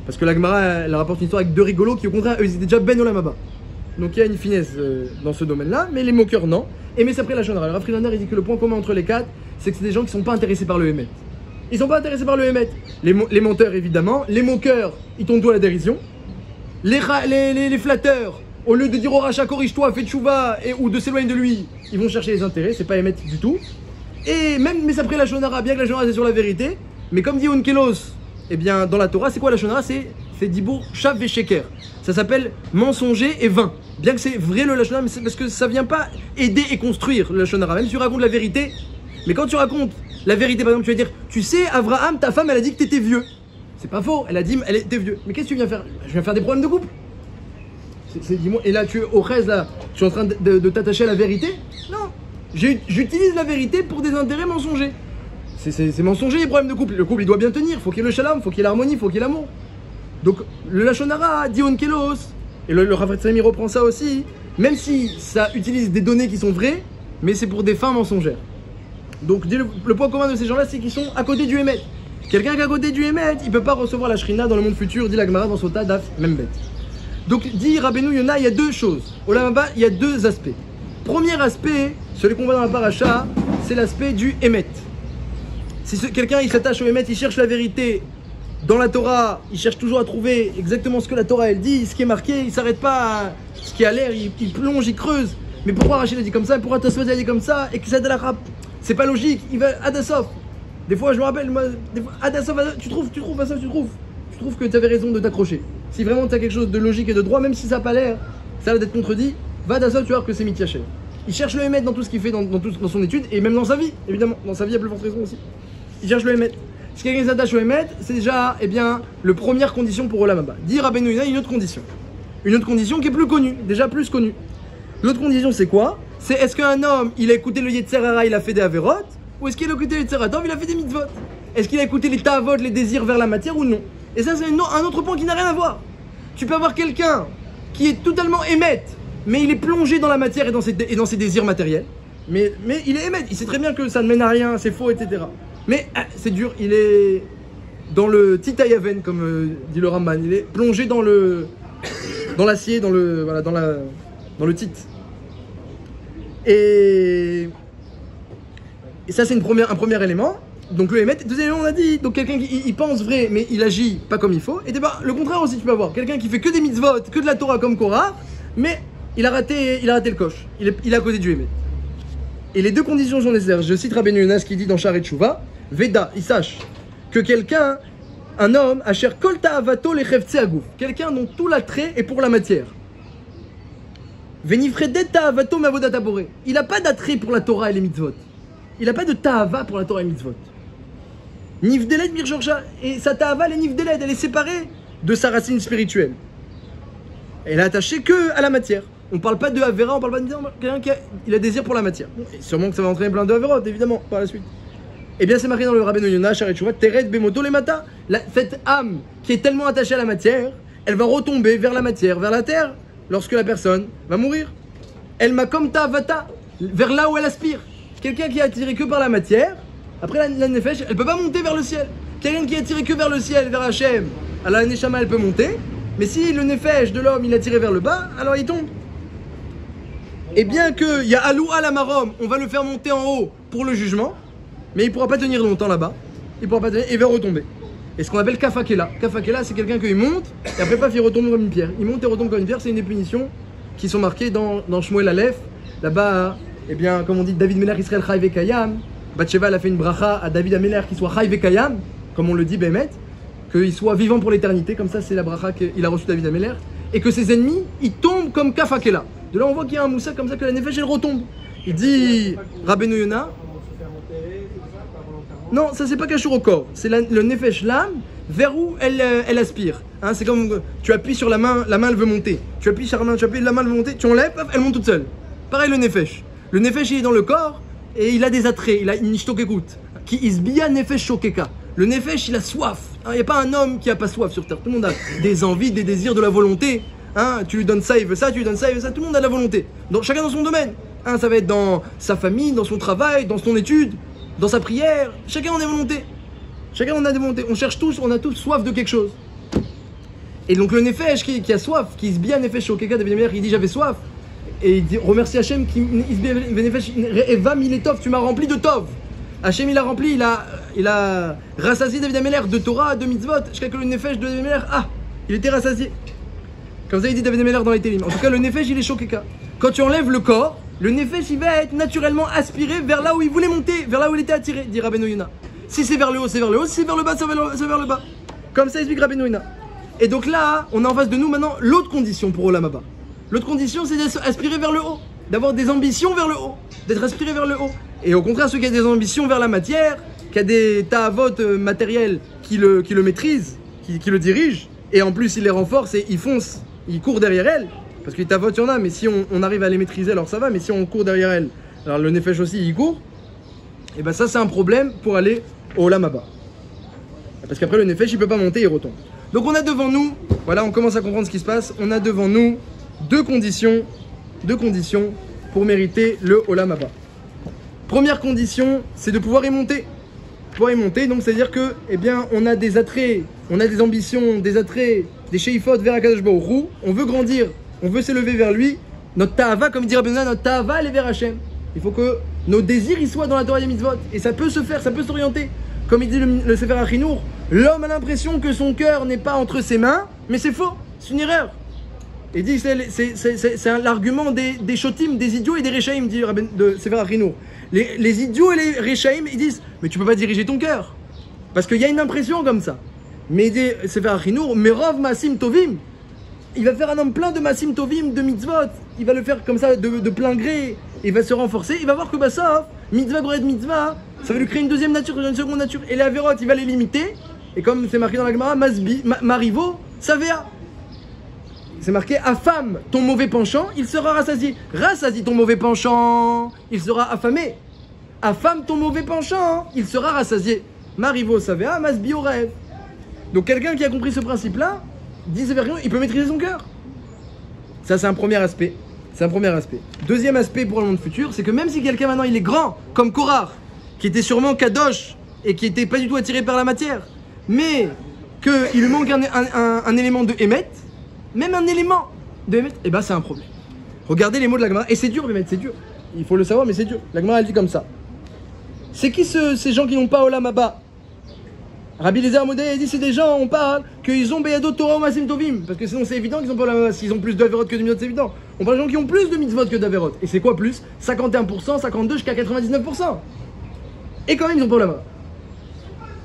Parce que la Gemara, elle rapporte une histoire avec 2 rigolos qui, au contraire, eux, ils étaient déjà Ben Olam Haba. Donc il y a une finesse dans ce domaine-là. Mais les moqueurs, non. Et mais c'est après la shonara. Le Rav Friedlander, il dit que le point commun entre les 4, c'est que c'est des gens qui sont pas intéressés par le Emet. Ils sont pas intéressés par le Emet. Les menteurs, évidemment. Les moqueurs, ils tournent tout à la dérision. Les flatteurs, au lieu de dire au rachat, corrige-toi, fais tchouva, ou de s'éloigner de lui, ils vont chercher les intérêts. C'est pas Emet du tout. Et même, mais après la shonara, bien que la shonara c'est sur la vérité, mais comme dit Onkelos, eh bien, dans la Torah, c'est quoi la shonara? C'est dibour shav ve sheker. Ça s'appelle mensonger et vain. Bien que c'est vrai le lashonara, mais c'est parce que ça vient pas aider et construire le lashonara. Même si tu racontes la vérité, mais quand tu racontes la vérité, par exemple, tu vas dire, tu sais, Abraham, ta femme, elle a dit que t'étais vieux. C'est pas faux, elle a dit, elle était vieux. Mais qu'est-ce que tu viens faire? Je viens faire des problèmes de couple. Dis-moi, et là, tu es au reste, là, tu es en train de t'attacher à la vérité? Non, j'utilise la vérité pour des intérêts mensongers. C'est mensonger les problèmes de couple. Le couple, il doit bien tenir. Faut qu'il y ait le shalom, faut qu'il y ait l'harmonie, faut qu'il y ait l'amour. Donc, le lashonara, Dion Kelos, et le Rav Tzalmi reprend ça aussi, même si ça utilise des données qui sont vraies, mais c'est pour des fins mensongères. Donc, le point commun de ces gens-là, c'est qu'ils sont à côté du Emet. Quelqu'un qui est à côté du Emet, il ne peut pas recevoir la Shrina dans le monde futur, dit la Gemara dans Sota Daf Membet. Donc, dit Rabbeinu Yona, il y a 2 choses. Olam Haba, il y a 2 aspects. Premier aspect, celui qu'on voit dans la paracha, c'est l'aspect du Emet. Si quelqu'un il s'attache au Emet, il cherche la vérité dans la Torah, il cherche toujours à trouver exactement ce que la Torah elle dit, ce qui est marqué, il ne s'arrête pas à ce qui a l'air, il plonge, il creuse. Mais pourquoi Rachid a dit comme ça, pourquoi Tosfot a dit comme ça, et que ça la rap, c'est pas logique, il va Adasof. Des fois je me rappelle, Adasof, tu trouves que tu avais raison de t'accrocher. Si vraiment tu as quelque chose de logique et de droit, même si ça n'a pas l'air, ça a l'air d'être contredit, va Adasof, tu vas voir que c'est Mityacher. Il cherche le Emet dans tout ce qu'il fait, dans son étude, et même dans sa vie, évidemment, dans sa vie il y a plus forte raison aussi. Il cherche le Emet. Si quelqu'un s'attache au Emet, c'est déjà la première condition pour Olam Haba. Dire Rabbeinu Yona une autre condition. Une autre condition qui est plus connue, déjà plus connue. L'autre condition c'est quoi? C'est est-ce qu'un homme, il a écouté le Yetzer Hara, il a fait des Averot? Ou est-ce qu'il a écouté le Yetzer Hara, il a fait des mitzvot? Est-ce qu'il a écouté les Ta'avot, les désirs vers la matière ou non? Et ça c'est un autre point qui n'a rien à voir. Tu peux avoir quelqu'un qui est totalement Emet, mais il est plongé dans la matière et dans ses désirs matériels. Mais il est Emet, il sait très bien que ça ne mène à rien, c'est faux, etc. Mais c'est dur, il est dans le titayaven, comme dit le Ramban, il est plongé dans l'acier, dans le tit. Et ça c'est un premier élément. Donc le Emet, deuxièmement on a dit, donc quelqu'un qui il pense vrai mais il agit pas comme il faut, et bah, le contraire aussi tu peux avoir, quelqu'un qui fait que des mitzvot, que de la Torah comme Korah, mais il a raté le coche, il est à côté du Emet. Et les deux conditions sont nécessaires, je cite Rabbeinu Yonah qui dit dans Sharet Tshuva, Veda, il sache que quelqu'un, un homme, Asher Kol Ta'avato Lechevtse Agouf, quelqu'un dont tout l'attrait est pour la matière. Venifredet Ta'avato Mavodat Boré, il n'a pas d'attrait pour la Torah et les mitzvot, il n'a pas de Ta'ava pour la Torah et les mitzvot. Nivdeled Mirjorja, et sa ta'ava, elle est Nivdeled, elle est séparée de sa racine spirituelle. Elle est attachée que à la matière. On parle pas de Avera, on parle pas de quelqu'un qui a désir pour la matière. Et sûrement que ça va entraîner plein de Averot, évidemment, par la suite. Eh bien, c'est marqué dans le Rabbeinu Yonah, Sharet Tshuva, Tered Bemoto Lemata. Cette âme qui est tellement attachée à la matière, elle va retomber vers la matière, vers la terre, lorsque la personne va mourir. Elle m'a comme ta'avata, vers là où elle aspire. Quelqu'un qui est attiré que par la matière, après la nefesh, elle peut pas monter vers le ciel. Quelqu'un qui est attiré que vers le ciel, vers Hachem, alors la neshama elle peut monter. Mais si le nefesh de l'homme il est attiré vers le bas, alors il tombe. Et bien qu'il y a Alou al-Amarom, on va le faire monter en haut pour le jugement, mais il pourra pas tenir longtemps là-bas. Il pourra pas tenir et il va retomber. Et ce qu'on appelle kafakela. Kafakela, c'est quelqu'un qui monte et après paf il retombe comme une pierre. Il monte et retombe comme une pierre, c'est une des punitions qui sont marquées dans Shmuel Aleph. Là-bas, eh bien, comme on dit, David Melech Israël Chai Vekayam. Bathsheba elle a fait une bracha à David Améler qui soit Chai Vekayam, comme on le dit Bémet, qu'il soit vivant pour l'éternité, comme ça c'est la bracha qu'il a reçue David Améler, et que ses ennemis ils tombent comme Kafakela. De là on voit qu'il y a un moussa comme ça que la nefesh elle retombe. Il dit Rabbeinu Yonah. Non, ça c'est pas caché au corps, c'est le nefesh l'âme vers où elle aspire. Hein, c'est comme tu appuies sur la main elle veut monter. Tu appuies sur la main, elle veut monter, tu enlèves, elle monte toute seule. Pareil le nefesh. Le nefesh il est dans le corps. Et il a des attraits, il a une nishtokekut. Qui isbia nefesh shokeka. Le nefesh, il a soif. Il n'y a pas un homme qui n'a pas soif sur terre. Tout le monde a des envies, des désirs, de la volonté. Hein, tu lui donnes ça, il veut ça, tu lui donnes ça, il veut ça. Tout le monde a de la volonté. Donc, chacun dans son domaine. Hein, ça va être dans sa famille, dans son travail, dans son étude, dans sa prière. Chacun a des volontés. Chacun on a des volontés. On cherche tous, on a tous soif de quelque chose. Et donc le nefesh qui a soif, qui isbia nefesh shokeka, David Améler, il dit j'avais soif. Et il dit, remercie Hachem qui Eva Miletov, tu m'as rempli de Tov. Hachem il a rempli, il a rassasié David Améler de Torah, de mitzvot, jusqu'à que le nefesh de David Améler, il était rassasié. Comme ça il dit David Améler dans les télim. En tout cas le nefesh il est shokeka. Quand tu enlèves le corps, le nefesh il va être naturellement aspiré vers là où il voulait monter, vers là où il était attiré, dit Rabbeinu Yonah. Si c'est vers le haut, c'est vers le haut, si c'est vers le bas, c'est vers le bas. Comme ça explique Rabbeinu Yonah. Et donc là, on a en face de nous maintenant l'autre condition pour Olam Haba. L'autre condition, c'est d'aspirer vers le haut, d'avoir des ambitions vers le haut, d'être aspiré vers le haut. Et au contraire, ceux qui ont des ambitions vers la matière, qui a des ta'avot matériels qui le maîtrisent, qui le dirigent, et en plus ils les renforcent et ils foncent, ils courent derrière elles, parce que les ta'avot il y en a, mais si on arrive à les maîtriser, alors ça va, mais si on court derrière elles, alors le nefesh aussi il court, et ben ça c'est un problème pour aller au Olam Haba. Parce qu'après le nefesh il peut pas monter, il retombe. Donc on a devant nous, voilà, on commence à comprendre ce qui se passe, on a devant nous deux conditions pour mériter le Olam Haba. Première condition, c'est de pouvoir y monter. Pouvoir y monter, donc c'est-à-dire que, eh bien, on a des attraits, on a des ambitions, des attraits, des sheifot vers Akadosh Baruch Hu. On veut grandir, on veut s'élever vers lui. Notre ta'ava, comme dit Rabbi Yonah, notre ta'ava, elle est vers Hachem. Il faut que nos désirs y soient dans la Torah et les mitzvot. Et ça peut se faire, ça peut s'orienter. Comme il dit le Sefer Achinour, l'homme a l'impression que son cœur n'est pas entre ses mains, mais c'est faux, c'est une erreur. Il dit c'est l'argument des shotim, des idiots et des rechaim, dit de Sefer Achinour. Les idiots et les rechaim, ils disent mais tu peux pas diriger ton cœur parce qu'il y a une impression comme ça. Mais il dit Sefer Achinour, merov masim tovim, il va faire un homme plein de masim tovim, de mitzvot, il va le faire comme ça de plein gré, il va se renforcer, il va voir que bah ça, mitzvah goret mitzvah, ça va lui créer une deuxième nature, une seconde nature, et les avérotes, il va les limiter, et comme c'est marqué dans la Gemara, marivo, savea. C'est marqué, affame ton mauvais penchant, il sera rassasié. Rassasie ton mauvais penchant, il sera affamé. Affame ton mauvais penchant, il sera rassasié. Marivo savea, masbi au rêve. Donc quelqu'un qui a compris ce principe-là, dit il peut maîtriser son cœur. Ça c'est un premier aspect. C'est un premier aspect. Deuxième aspect pour le monde futur, c'est que même si quelqu'un maintenant il est grand, comme Korah, qui était sûrement kadosh et qui n'était pas du tout attiré par la matière, mais qu'il lui manque un élément de émet, même un élément de émet, et ben c'est un problème. Regardez les mots de la Gemara, et c'est dur, Bémet, c'est dur. Il faut le savoir, mais c'est dur. La Gemara elle dit comme ça. C'est qui ces gens qui n'ont pas Olam Haba? Rabbi Eliezer Modé dit c'est des gens, on parle, qu'ils ont Beyado Torah ou Masim Tovim. Parce que sinon c'est évident qu'ils ont pas Olam Haba. S'ils ont plus d'Averot que de mitzvot, c'est évident. On parle de gens qui ont plus de mitzvot que d'Averot. Et c'est quoi plus? 51%, 52% jusqu'à 99%. Et quand même ils ont pas Olam Haba.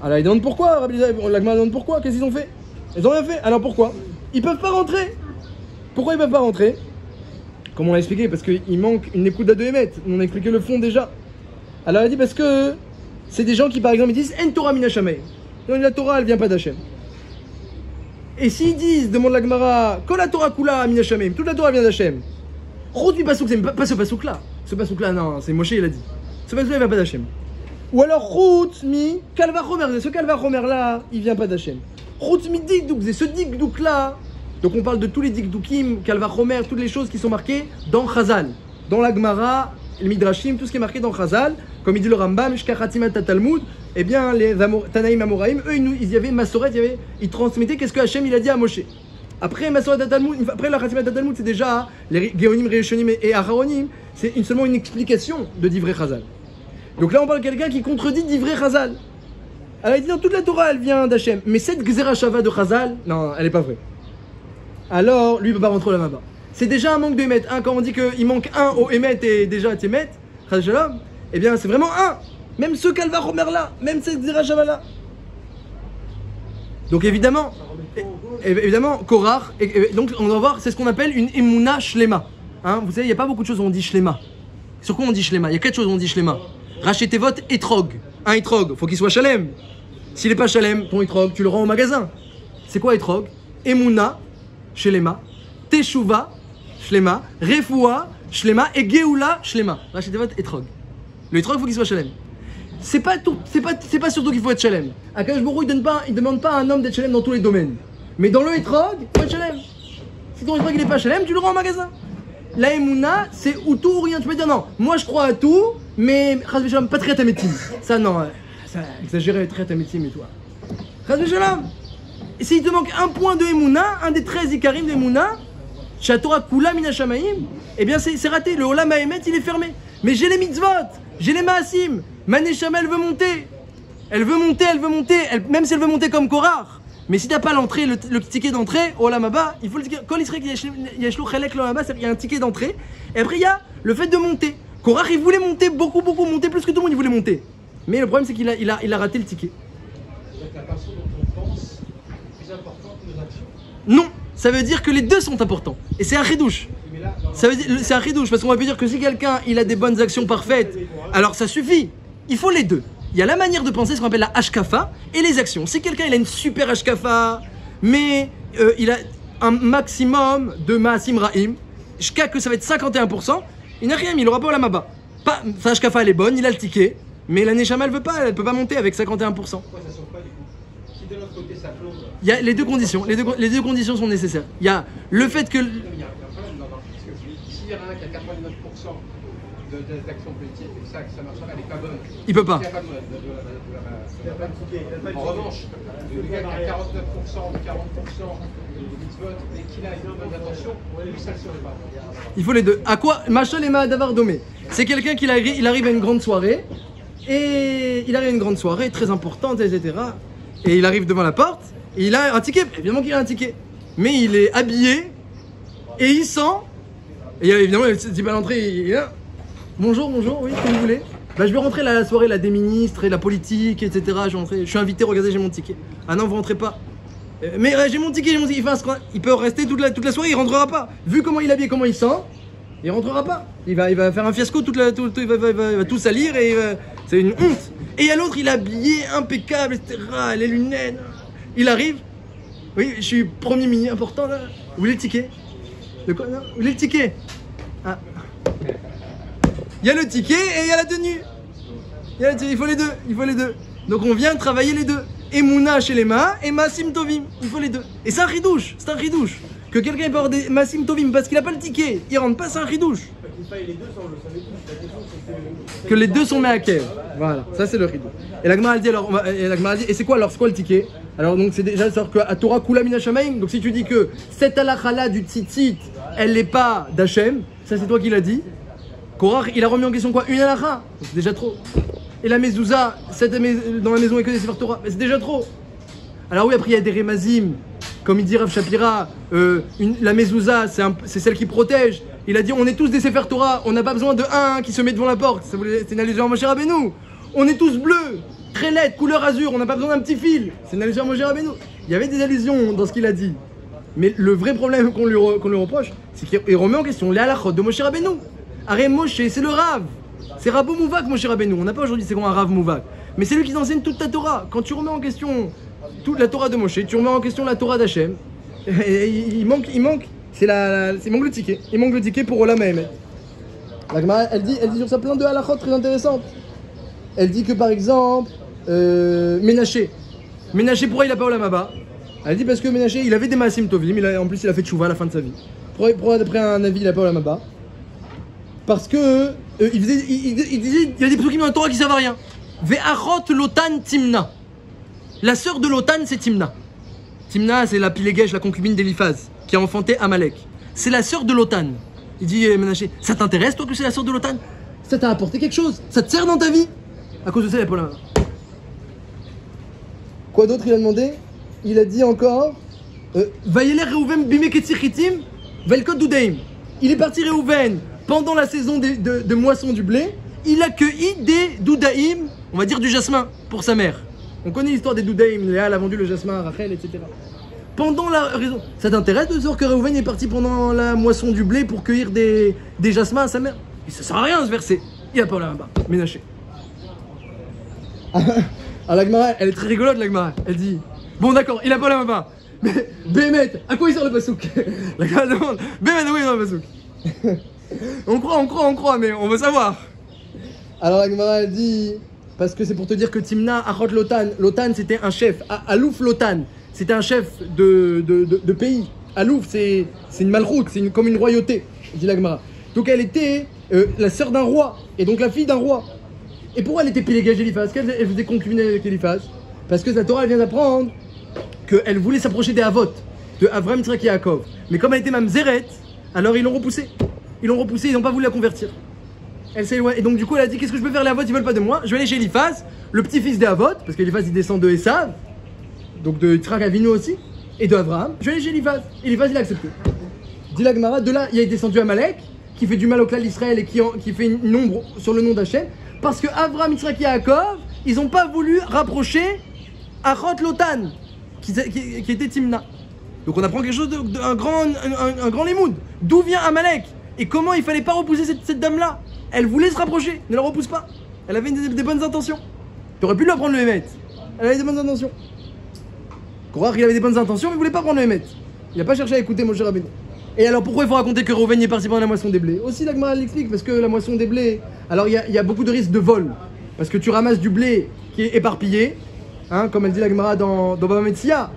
Alors ils demandent pourquoi, Rabbi Eliezer, la Gemara demande pourquoi, qu'est-ce qu'ils ont fait? Ils ont rien fait. Alors pourquoi? Ils peuvent pas rentrer. Pourquoi ils peuvent pas rentrer? Comme on l'a expliqué, parce qu'il manque une écoute de Hémet. On a expliqué le fond déjà. Alors il a dit parce que c'est des gens qui par exemple ils disent En Torah mina Shamay. Donc la Torah elle vient pas d'Hachem. Et s'ils disent, demande la Gemara, Kol la Torah kula mina Shamay, toute la Torah vient d'Hachem. Rout mi pasouk, c'est pas ce pasouk là. Ce pasouk là, non, c'est Moshe il a dit. Ce pasouk là il vient pas d'Hachem. Ou alors Rout mi Kalva Chomer, ce Kalva Chomer là, il vient pas d'Hachem. Rout mi Dikdouk, c'est ce Dikdouk là. Donc on parle de tous les Dikdoukim, Kalva Chomer, toutes les choses qui sont marquées dans Chazal, dans la Gemara, le Midrashim, tout ce qui est marqué dans Chazal, comme il dit le Rambam, Shkachatimat Talmud, eh bien les Tanaïm Amoraïm, eux ils y avaient Masoret, ils transmettaient qu'est-ce que Hachem il a dit à Moshe. Après Masoret Talmud, après la Khatimat Talmud, c'est déjà les Géonim, Réushonim et Aharonim, c'est seulement une explication de Divrei Chazal. Donc là on parle de quelqu'un qui contredit Divrei Chazal. Alors il dit non, toute la Torah elle vient d'Hachem, mais cette Gzera Shava de Chazal, non, elle est pas vraie. Alors lui il peut pas rentrer au Olam Haba. C'est déjà un manque de Hémet. Quand on dit qu'il manque un au Hémet et déjà à Témet, eh bien c'est vraiment un. Même ce Kalva Romer là, même cette Zera Shava là. Donc évidemment, Korach, donc on va voir, c'est ce qu'on appelle une Emouna Shlema. Hein, vous savez, il n'y a pas beaucoup de choses où on dit Shlema. Sur quoi on dit Shlema? Il y a 4 choses où on dit Shlema. Rachetez votre Etrog. Un Etrog, faut qu'il soit Shalem. S'il n'est pas Shalem, ton Etrog, tu le rends au magasin. C'est quoi Etrog? Emouna Shlema, Teshuva Shlema, Refoua Shlema et Geoula Shlema. Rachetez votre Etrog. Le Etrog, il faut qu'il soit Shalem. C'est pas surtout qu'il faut être Shalem. Akadosh Baruch Hu, il demande pas à un homme d'être Shalem dans tous les domaines. Mais dans le Etrog, il faut être Shalem. Si ton Etrog il n'est pas Shalem, tu le rends au magasin. La Emouna, c'est ou tout ou rien. Tu peux dire non, moi je crois à tout, mais pas très à ta médecine. Ça non, ça exagéré très à ta médecine et toi. Et s'il te manque un point de Emouna, un des 13 Ikarim de Emouna, Shatora Kula Mina Shamaim, eh bien c'est raté. Le Olam Haemet il est fermé. Mais j'ai les mitzvot, j'ai les maasim. Maneshama elle veut monter. Elle veut monter, même si elle veut monter comme Korach. Mais si t'as pas l'entrée, le ticket d'entrée, au Olam Haba, il faut le ticket. Quand il serait qu'il y a un ticket d'entrée. Et après il y a le fait de monter. Korach il voulait monter beaucoup, monter plus que tout le monde, il voulait monter. Mais le problème c'est qu'il a raté le ticket. Donc la façon dont on pense est plus importante que nos actions. Non, ça veut dire que les deux sont importants. Et c'est un chidouche. Ça veut dire, c'est un chidouche parce qu'on va peut dire que si quelqu'un il a des bonnes actions parfaites, alors ça suffit. Il faut les deux. Il y a la manière de penser, ce qu'on appelle la hashkafa, et les actions. Si quelqu'un il a une super hashkafa, mais il a un maximum de maasim ra'im, jusqu'à que ça va être 51%, il n'a rien mis, il n'aura pas Olam Haba. Sa hashkafa elle est bonne, il a le ticket, mais la neshama elle peut pas monter avec 51%. Pourquoi ça sauve pas du coup? Si de l'autre côté ça plombe. Il y a les deux conditions, les deux conditions sont nécessaires. Il y a le fait que... Il y a un problème, non, parce que s'il y en a un qui a 99% d'actions politiques et ça marche pas, elle n'est pas bonne. Il peut pas. En revanche, le gars qui a 49% ou 40% de mitzvot et qui a une bonne attention, lui ça ne serait pas. Il faut les deux. À quoi Machal et Mahadavar Domé. C'est quelqu'un qui arrive à une grande soirée, et il arrive à une grande soirée très importante, etc. Et il arrive devant la porte, et il a un ticket. Évidemment qu'il a un ticket. Mais il est habillé, et il sent. Et évidemment, il se dit pas à l'entrée, il est là. Bonjour, oui, ce que vous voulez? Bah, je vais rentrer à la soirée là, des ministres et la politique, etc. Je suis invité, regardez, j'ai mon ticket. Ah non, vous rentrez pas. Mais j'ai mon ticket, il peut rester toute la soirée, il rentrera pas. Vu comment il est habillé, comment il sent, il rentrera pas. Il va faire un fiasco, il va tout salir et c'est une honte. Et il y a l'autre, il est habillé, impeccable, etc. Les lunettes. Il arrive. Oui, je suis premier ministre important là. Vous voulez le ticket? De quoi? Non, vous voulez le ticket? Ah. Il y a le ticket et il y a la tenue. Il faut les deux. Donc on vient travailler les deux. Emouna chez les mains et Masim Tovim. Il faut les deux. Et c'est un ridouche. Que quelqu'un peut avoir des Masim Tovim parce qu'il n'a pas le ticket. Il rentre pas, c'est un ridouche. Que les deux sont Me'akev. Voilà, ça c'est le ridouche. Et la Gemara dit alors, et c'est quoi le ticket? Alors donc c'est déjà sorti que à Torah Kula Mina Shamaim. Donc si tu dis que cette halakha du tzitzit, elle n'est pas d'Hachem, ça c'est toi qui l'as dit. Korach, il a remis en question quoi? Une halakha. C'est déjà trop. et la mezouza dans la maison avec des Sefer Torah, mais c'est déjà trop. Alors oui, après il y a des rémazim, comme il dit Rav Shapira, la mezouza c'est celle qui protège. Il a dit on est tous des Sefer Torah, on n'a pas besoin de un qui se met devant la porte. C'est une allusion à Moshe Rabbeinu. On est tous bleus, très laids, couleur azur, on n'a pas besoin d'un petit fil. C'est une allusion à Moshe Rabbeinu. Il y avait des allusions dans ce qu'il a dit. Mais le vrai problème qu'on lui reproche, c'est qu'il remet en question les halachot de Moshe Rabbeinu. Arrête Moshe, c'est le Rav. C'est Rabbo Mouvak, Moshe Rabbeinu. On n'a pas aujourd'hui c'est quoi un Rav Mouvak. Mais c'est lui qui enseigne toute ta Torah. Quand tu remets en question toute la Torah de Moshe, tu remets en question la Torah d'Hachem. Il manque le ticket. Il manque le ticket pour Olam Haemet. La Gemara, elle dit sur ça plein de halachot très intéressantes. Elle dit que par exemple, Ménaché, pourquoi il n'a pas Olam Haba? Elle dit parce que Ménaché, il avait des Maasim Tovim, en plus il a fait tchouva à la fin de sa vie. Pourquoi d'après un avis, il n'a pas Olam Haba? Parce que il disait, il y a des psukim dans la Torah qui ne servent à rien. Ve'achot lotan Timna. La sœur de Lotan, c'est Timna. Timna, c'est la Pilégesh, la concubine d'Eliphaz, qui a enfanté Amalek. C'est la sœur de Lotan. Il dit, Ménaché, ça t'intéresse toi que c'est la sœur de Lotan? Ça t'a apporté quelque chose? Ça te sert dans ta vie? À cause de ça, il n'y a pas Olam Haba. Quoi d'autre il a demandé? Il a dit encore Vayeler Reuven bime ketzichitim velkot dudaim. Il est parti Reuven pendant la saison de moisson du blé. Il a cueilli des doudaïm, on va dire du jasmin, pour sa mère. On connaît l'histoire des doudaïm. Léa a vendu le jasmin à Rachel, etc. Pendant la raison. Ça t'intéresse de savoir que Reuven est parti pendant la moisson du blé pour cueillir des jasmins à sa mère? Et ça sert à rien ce verset. Il n'y a pas Olam Haba. Ménaché. Ah, la Gemara, elle est très rigolote, la Gemara. Elle dit bon, d'accord, il a pas Olam Haba. Mais Bémet, à quoi il sert le pasouk? La Gemara demande Bémet, oui, dans le pasouk. On croit, mais on veut savoir. Alors la Gemara, elle dit parce que c'est pour te dire que Timna, Achot Lotan, Lotan c'était un chef. Alouf Lotan, c'était un chef de pays. Alouf, c'est une malroute, c'est comme une royauté, dit la Gemara. Donc elle était la sœur d'un roi, et donc la fille d'un roi. Et pourquoi elle était Pilégesh d'Eliphaz? Elle faisait concubine avec Eliphaz? Parce que la Torah elle vient d'apprendre qu'elle voulait s'approcher des Havot, de Avram, Yitzhak et Yaakov. Mais comme elle était Mamzeret, alors ils l'ont repoussée. Ils n'ont pas voulu la convertir. Elle s'est éloignée. Et donc du coup elle a dit qu'est-ce que je peux faire, les Havot ils veulent pas de moi, je vais aller chez Eliphaz, le petit-fils des Havot, parce qu'Eliphaz il descend de Esav, donc de Yitzhak Avinu aussi, et de Avraham. Je vais aller chez Eliphaz. Eliphaz il a accepté. Dit la Gemara, de là il est descendu Amalek, qui fait du mal au clan d'Israël et qui fait une ombre sur le nom d'Hachem. Parce que Avram, Yitzhak et Yaakov, ils n'ont pas voulu rapprocher Achot Lotan, qui était Timna. Donc on apprend quelque chose un grand limoud. D'où vient Amalek? Et comment il fallait pas repousser cette dame-là? Elle voulait se rapprocher, ne la repousse pas. Elle avait des bonnes intentions. Tu aurais pu lui apprendre le Hémet. Elle avait des bonnes intentions. Croire qu'il avait des bonnes intentions, mais il voulait pas prendre le Hémet. Il n'a pas cherché à écouter Moshe Rabbeinu. Et alors pourquoi il faut raconter que Reuven est parti pendant la moisson des blés? Aussi la Gemara l'explique, parce que la moisson des blés, alors il y a beaucoup de risques de vol. Parce que tu ramasses du blé qui est éparpillé, hein, comme elle dit la Gemara dans Baba Metzia,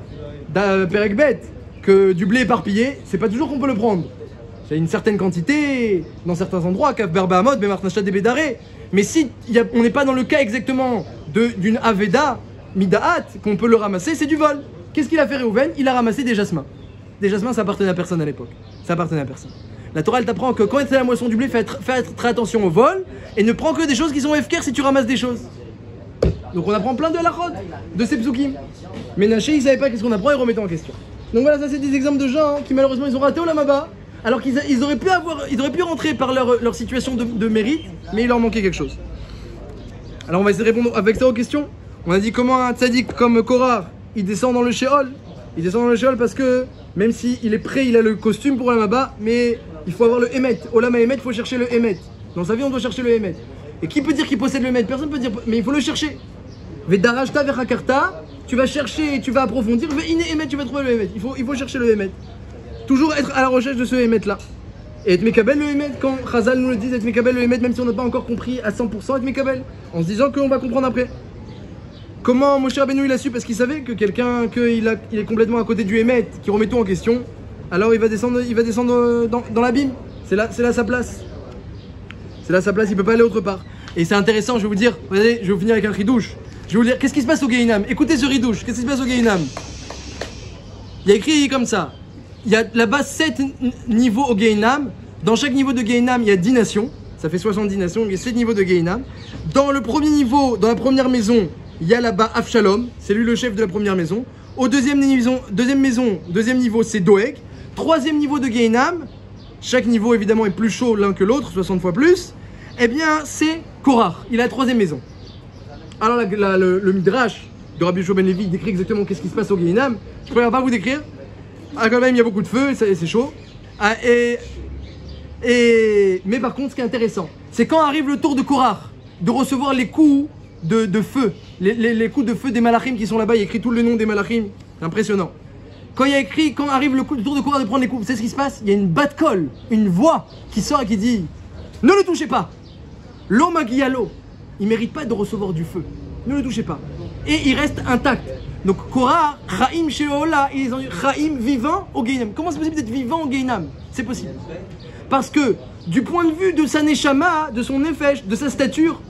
dans Perek Bet, que du blé éparpillé, c'est pas toujours qu'on peut le prendre. Il y a une certaine quantité, dans certains endroits, Kaf Berbahamot, Bemartnachat et Bédaré. Mais si on n'est pas dans le cas exactement d'une Aveda, Midaat, qu'on peut le ramasser, c'est du vol. Qu'est-ce qu'il a fait Reuven? Il a ramassé des jasmins. Des jasmins, ça appartenait à personne à l'époque. Ça appartenait à personne. La Torah, elle t'apprend que quand c'est la moisson du blé, fais très attention au vol et ne prends que des choses qui sont efker si tu ramasses des choses. Donc on apprend plein de halachot, de ces psukim. Mais Naché, il savait pas qu'est-ce qu'on apprend et remettait en question. Donc voilà, ça c'est des exemples de gens qui malheureusement ils ont raté Olam Haba, alors qu'ils auraient pu rentrer par leur situation de mérite, mais il leur manquait quelque chose. Alors on va essayer de répondre avec ça aux questions. On a dit comment un tzaddik comme Korah, il descend dans le Sheol. Il descend dans le Sheol parce que même s'il est prêt, il a le costume pour Olam Haba, mais il faut avoir le Emet. Olam Haemet, il faut chercher le Emet. Dans sa vie, on doit chercher le Emet. Et qui peut dire qu'il possède le Emet? Personne ne peut dire, mais il faut le chercher. Vedarashta vechakarta, tu vas chercher, tu vas approfondir. Veine Emet, tu vas trouver le Emet. Il faut chercher le Emet. Toujours être à la recherche de ce Emet là. Et être Mekabel le Emet, quand Chazal nous le dit, être Mekabel le Emet, même si on n'a pas encore compris à 100%, être Mekabel, en se disant qu'on va comprendre après. Comment Moshe Rabbeinu il a su? Parce qu'il savait que quelqu'un il est complètement à côté du Emet, qui remet tout en question, alors il va descendre dans l'abîme. C'est là sa place. C'est là sa place, il peut pas aller autre part. Et c'est intéressant, je vais vous dire, regardez, je vais vous finir avec un ridouche. Je vais vous dire, qu'est-ce qui se passe au Gehinam? Écoutez ce ridouche, qu'est-ce qui se passe au Gehinam? Il y a écrit comme ça. Il y a là-bas 7 niveaux au Gehinam. Dans chaque niveau de Gehinam, il y a 10 nations. Ça fait 70 nations, il y a 7 niveaux de Gehinam. Dans le premier niveau, dans la première maison, il y a là-bas Avshalom, c'est lui le chef de la première maison. Au deuxième niveau, c'est Doeg. Troisième niveau de Gehinam, chaque niveau évidemment est plus chaud l'un que l'autre, 60 fois plus. Eh bien, c'est Korach, il a la troisième maison. Alors le Midrash de Rabbi Yoshua ben Levi décrit exactement qu'est-ce qui se passe au Gehinam. Je ne préfère pas vous décrire. Quand même, il y a beaucoup de feu, c'est chaud. Mais par contre, ce qui est intéressant, c'est quand arrive le tour de Korach de recevoir les coups de feu, les coups de feu des malachim qui sont là-bas. Il y a écrit tout le nom des malachim, c'est impressionnant. Quand arrive le tour de Korach de prendre les coups, vous savez ce qui se passe? Il y a une bat-kol, une voix qui sort et qui dit: ne le touchez pas, l'eau magialo, il ne mérite pas de recevoir du feu, ne le touchez pas. Et il reste intact. Donc Korach, Chaim Sheola, ils ont dit Chaim vivant au Gehinam. Comment c'est possible d'être vivant au Gehinam? C'est possible. Parce que du point de vue de sa neshama, de son nefesh, de sa stature,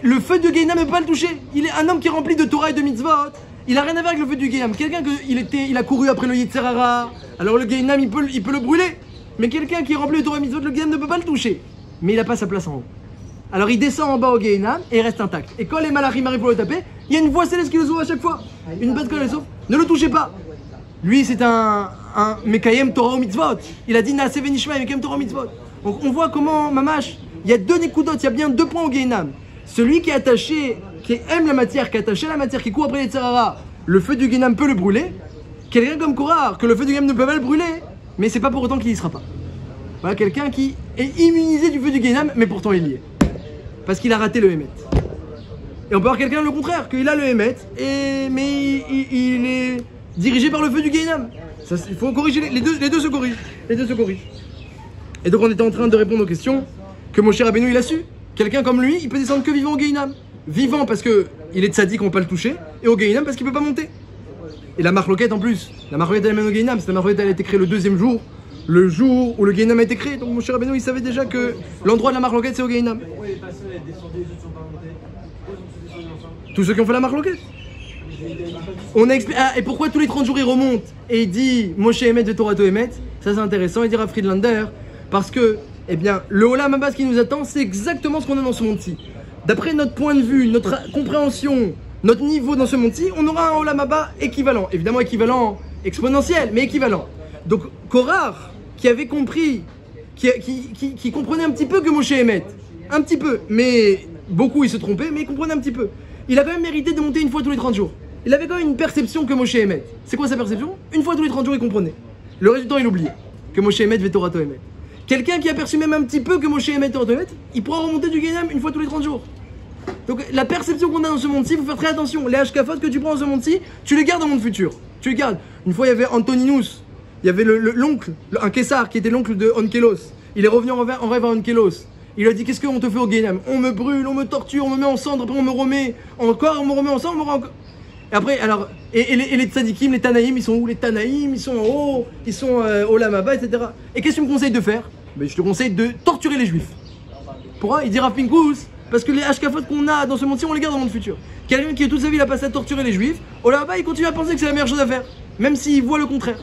le feu de Gehinam ne peut pas le toucher. Il est un homme qui est rempli de Torah et de mitzvot. Il n'a rien à voir avec le feu du Gehinam. Quelqu'un il a couru après le Yetzer Hara, alors le Gehinam il peut le brûler. Mais quelqu'un qui est rempli de Torah et mitzvot, le Gehinam ne peut pas le toucher. Mais il n'a pas sa place en haut. Alors il descend en bas au Gehinam et il reste intact. Et quand les malachim arrivent pour le taper, il y a une voix céleste qui le sauve à chaque fois. Une bête qui le sauve. Ne le touchez pas. Lui c'est un Mekayem Torah ou Mitzvot. Il a dit Naaseh Venishma Mekayem Torah ou Mitzvot. Donc on voit comment, mamash, il y a deux Nekudot, il y a bien 2 points au Gehinam. Celui qui est attaché, qui aime la matière, qui est attaché à la matière, qui court après les Tzarara, le feu du Gehinam peut le brûler. Quelqu'un comme Korach, que le feu du Gehinam ne peut pas le brûler, mais c'est pas pour autant qu'il y sera pas. Voilà quelqu'un qui est immunisé du feu du Gehinam, mais pourtant il y est. Parce qu'il a raté le Hémet. Et on peut avoir quelqu'un le contraire, qu'il a le Hémet, mais il est dirigé par le feu du Gehinam. Il faut corriger, les deux se corrigent. Les deux se corrigent. Et donc on était en train de répondre aux questions que Moshe Rabbeinu il a su. Quelqu'un comme lui, il peut descendre que vivant au Gehinam. Vivant parce qu'il est tzaddik, on ne peut pas le toucher, et au Gehinam parce qu'il ne peut pas monter. Et la marloquette en plus, la marloquette elle mène au Gehinam, la marloquette elle a été créée le 2e jour, le jour où le Gehinam a été créé. Donc Moshe Rabbeinu il savait déjà que l'endroit de la marloquette c'est au Gehinam. Pourquoi les personnes elles descendaient, les autres sont pas montés? Pourquoi ils sont descendus ensemble? Tous ceux qui ont fait la marloquette. Et pourquoi tous les 30 jours il remonte et il dit Moshe Emet de Torah Emet? Ça c'est intéressant, il dira Friedlander, parce que eh bien, le Olam Haba qui nous attend, c'est exactement ce qu'on a dans ce monde-ci. D'après notre point de vue, notre compréhension, notre niveau dans ce monde-ci, on aura un Olam Haba équivalent. Évidemment équivalent exponentiel, mais équivalent. Donc Korach, qui avait compris, qui comprenait un petit peu que Moshe Emet, un petit peu, mais beaucoup il se trompait, mais il comprenait un petit peu. Il a quand même mérité de monter une fois tous les 30 jours. Il avait quand même une perception que Moshe Emet. C'est quoi sa perception? Une fois tous les 30 jours il comprenait. Le reste du temps il oubliait que Moshe Emet ve Torah Emet. Quelqu'un qui a perçu même un petit peu que Moshe Emet Torah Emet, il pourra remonter du Gehinam une fois tous les 30 jours. Donc la perception qu'on a dans ce monde-ci, il faut faire très attention. Les hashkafot que tu prends dans ce monde-ci, tu les gardes dans le monde futur. Tu les gardes. Une fois il y avait Antoninus, il y avait l'oncle, un Kessar qui était l'oncle de Onkelos. Il est revenu en rêve à Onkelos. Il a dit qu'est-ce qu'on te fait au Gehinam? On me brûle, on me torture, on me met en cendre, après on me remet encore, on me remet en cendre, on me remet encore. Et après, alors, et les tzadikim, les tanaïm, ils sont où? Les tanaïm, ils sont en haut, ils sont au Olam Haba, etc. Et qu'est-ce que tu me conseilles de faire? Ben, je te conseille de torturer les juifs. Pourquoi? Il dit Rav Pinkus, parce que les hashkafot qu'on a dans ce monde-ci, on les garde dans le monde futur. Quelqu'un qui toute sa vie a passé à torturer les juifs, au Olam Haba, il continue à penser que c'est la meilleure chose à faire, même s'il voit le contraire.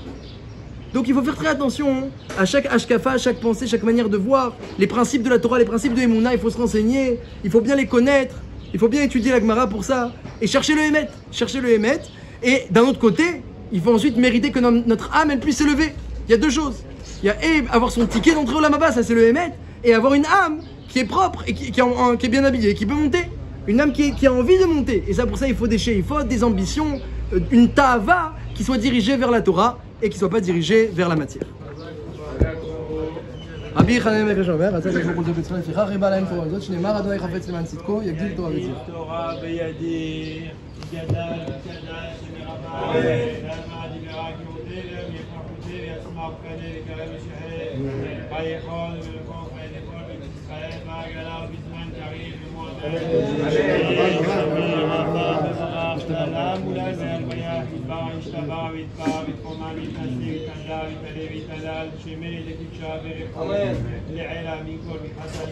Donc il faut faire très attention à chaque hashkafa, à chaque pensée, chaque manière de voir. Les principes de la Torah, les principes de Emouna, il faut se renseigner, il faut bien les connaître, il faut bien étudier la Gemara pour ça. Et chercher le Hémet, Et d'un autre côté, il faut ensuite mériter que notre âme, elle puisse s'élever. Il y a 2 choses. Il y a avoir son ticket d'entrée au Olam Haba, ça c'est le Hémet, et avoir une âme qui est propre et qui est bien habillée, qui peut monter. Une âme qui a envie de monter. Et ça, pour ça, il faut des sheifot, des ambitions, une ta'ava qui soit dirigée vers la Torah et qui ne soit pas dirigée vers la matière. רבי יחנן בן זכאי אומר, רצה לקרוא כל זה בצפון, לפיכך ריבה להם תורה הזאת, שנאמר אדוני חפץ למען צדקו, יגדיל תורה וצדקו. תורה בידי, גדל, שמרבה, למה דיברה כמותלם, יפחותי ויצמח כנה לקרב ושחר, ויכול ולכל ויכול בישראל, בעגלה ובזמן קריב לעם אולי והלוויה, יתבר ישתבר ויתפר ויתחומה ויתנשא ויתנדה ויתעלה ויתעלל, שמלד ותקשה ורחוב לעילה מכל מחסד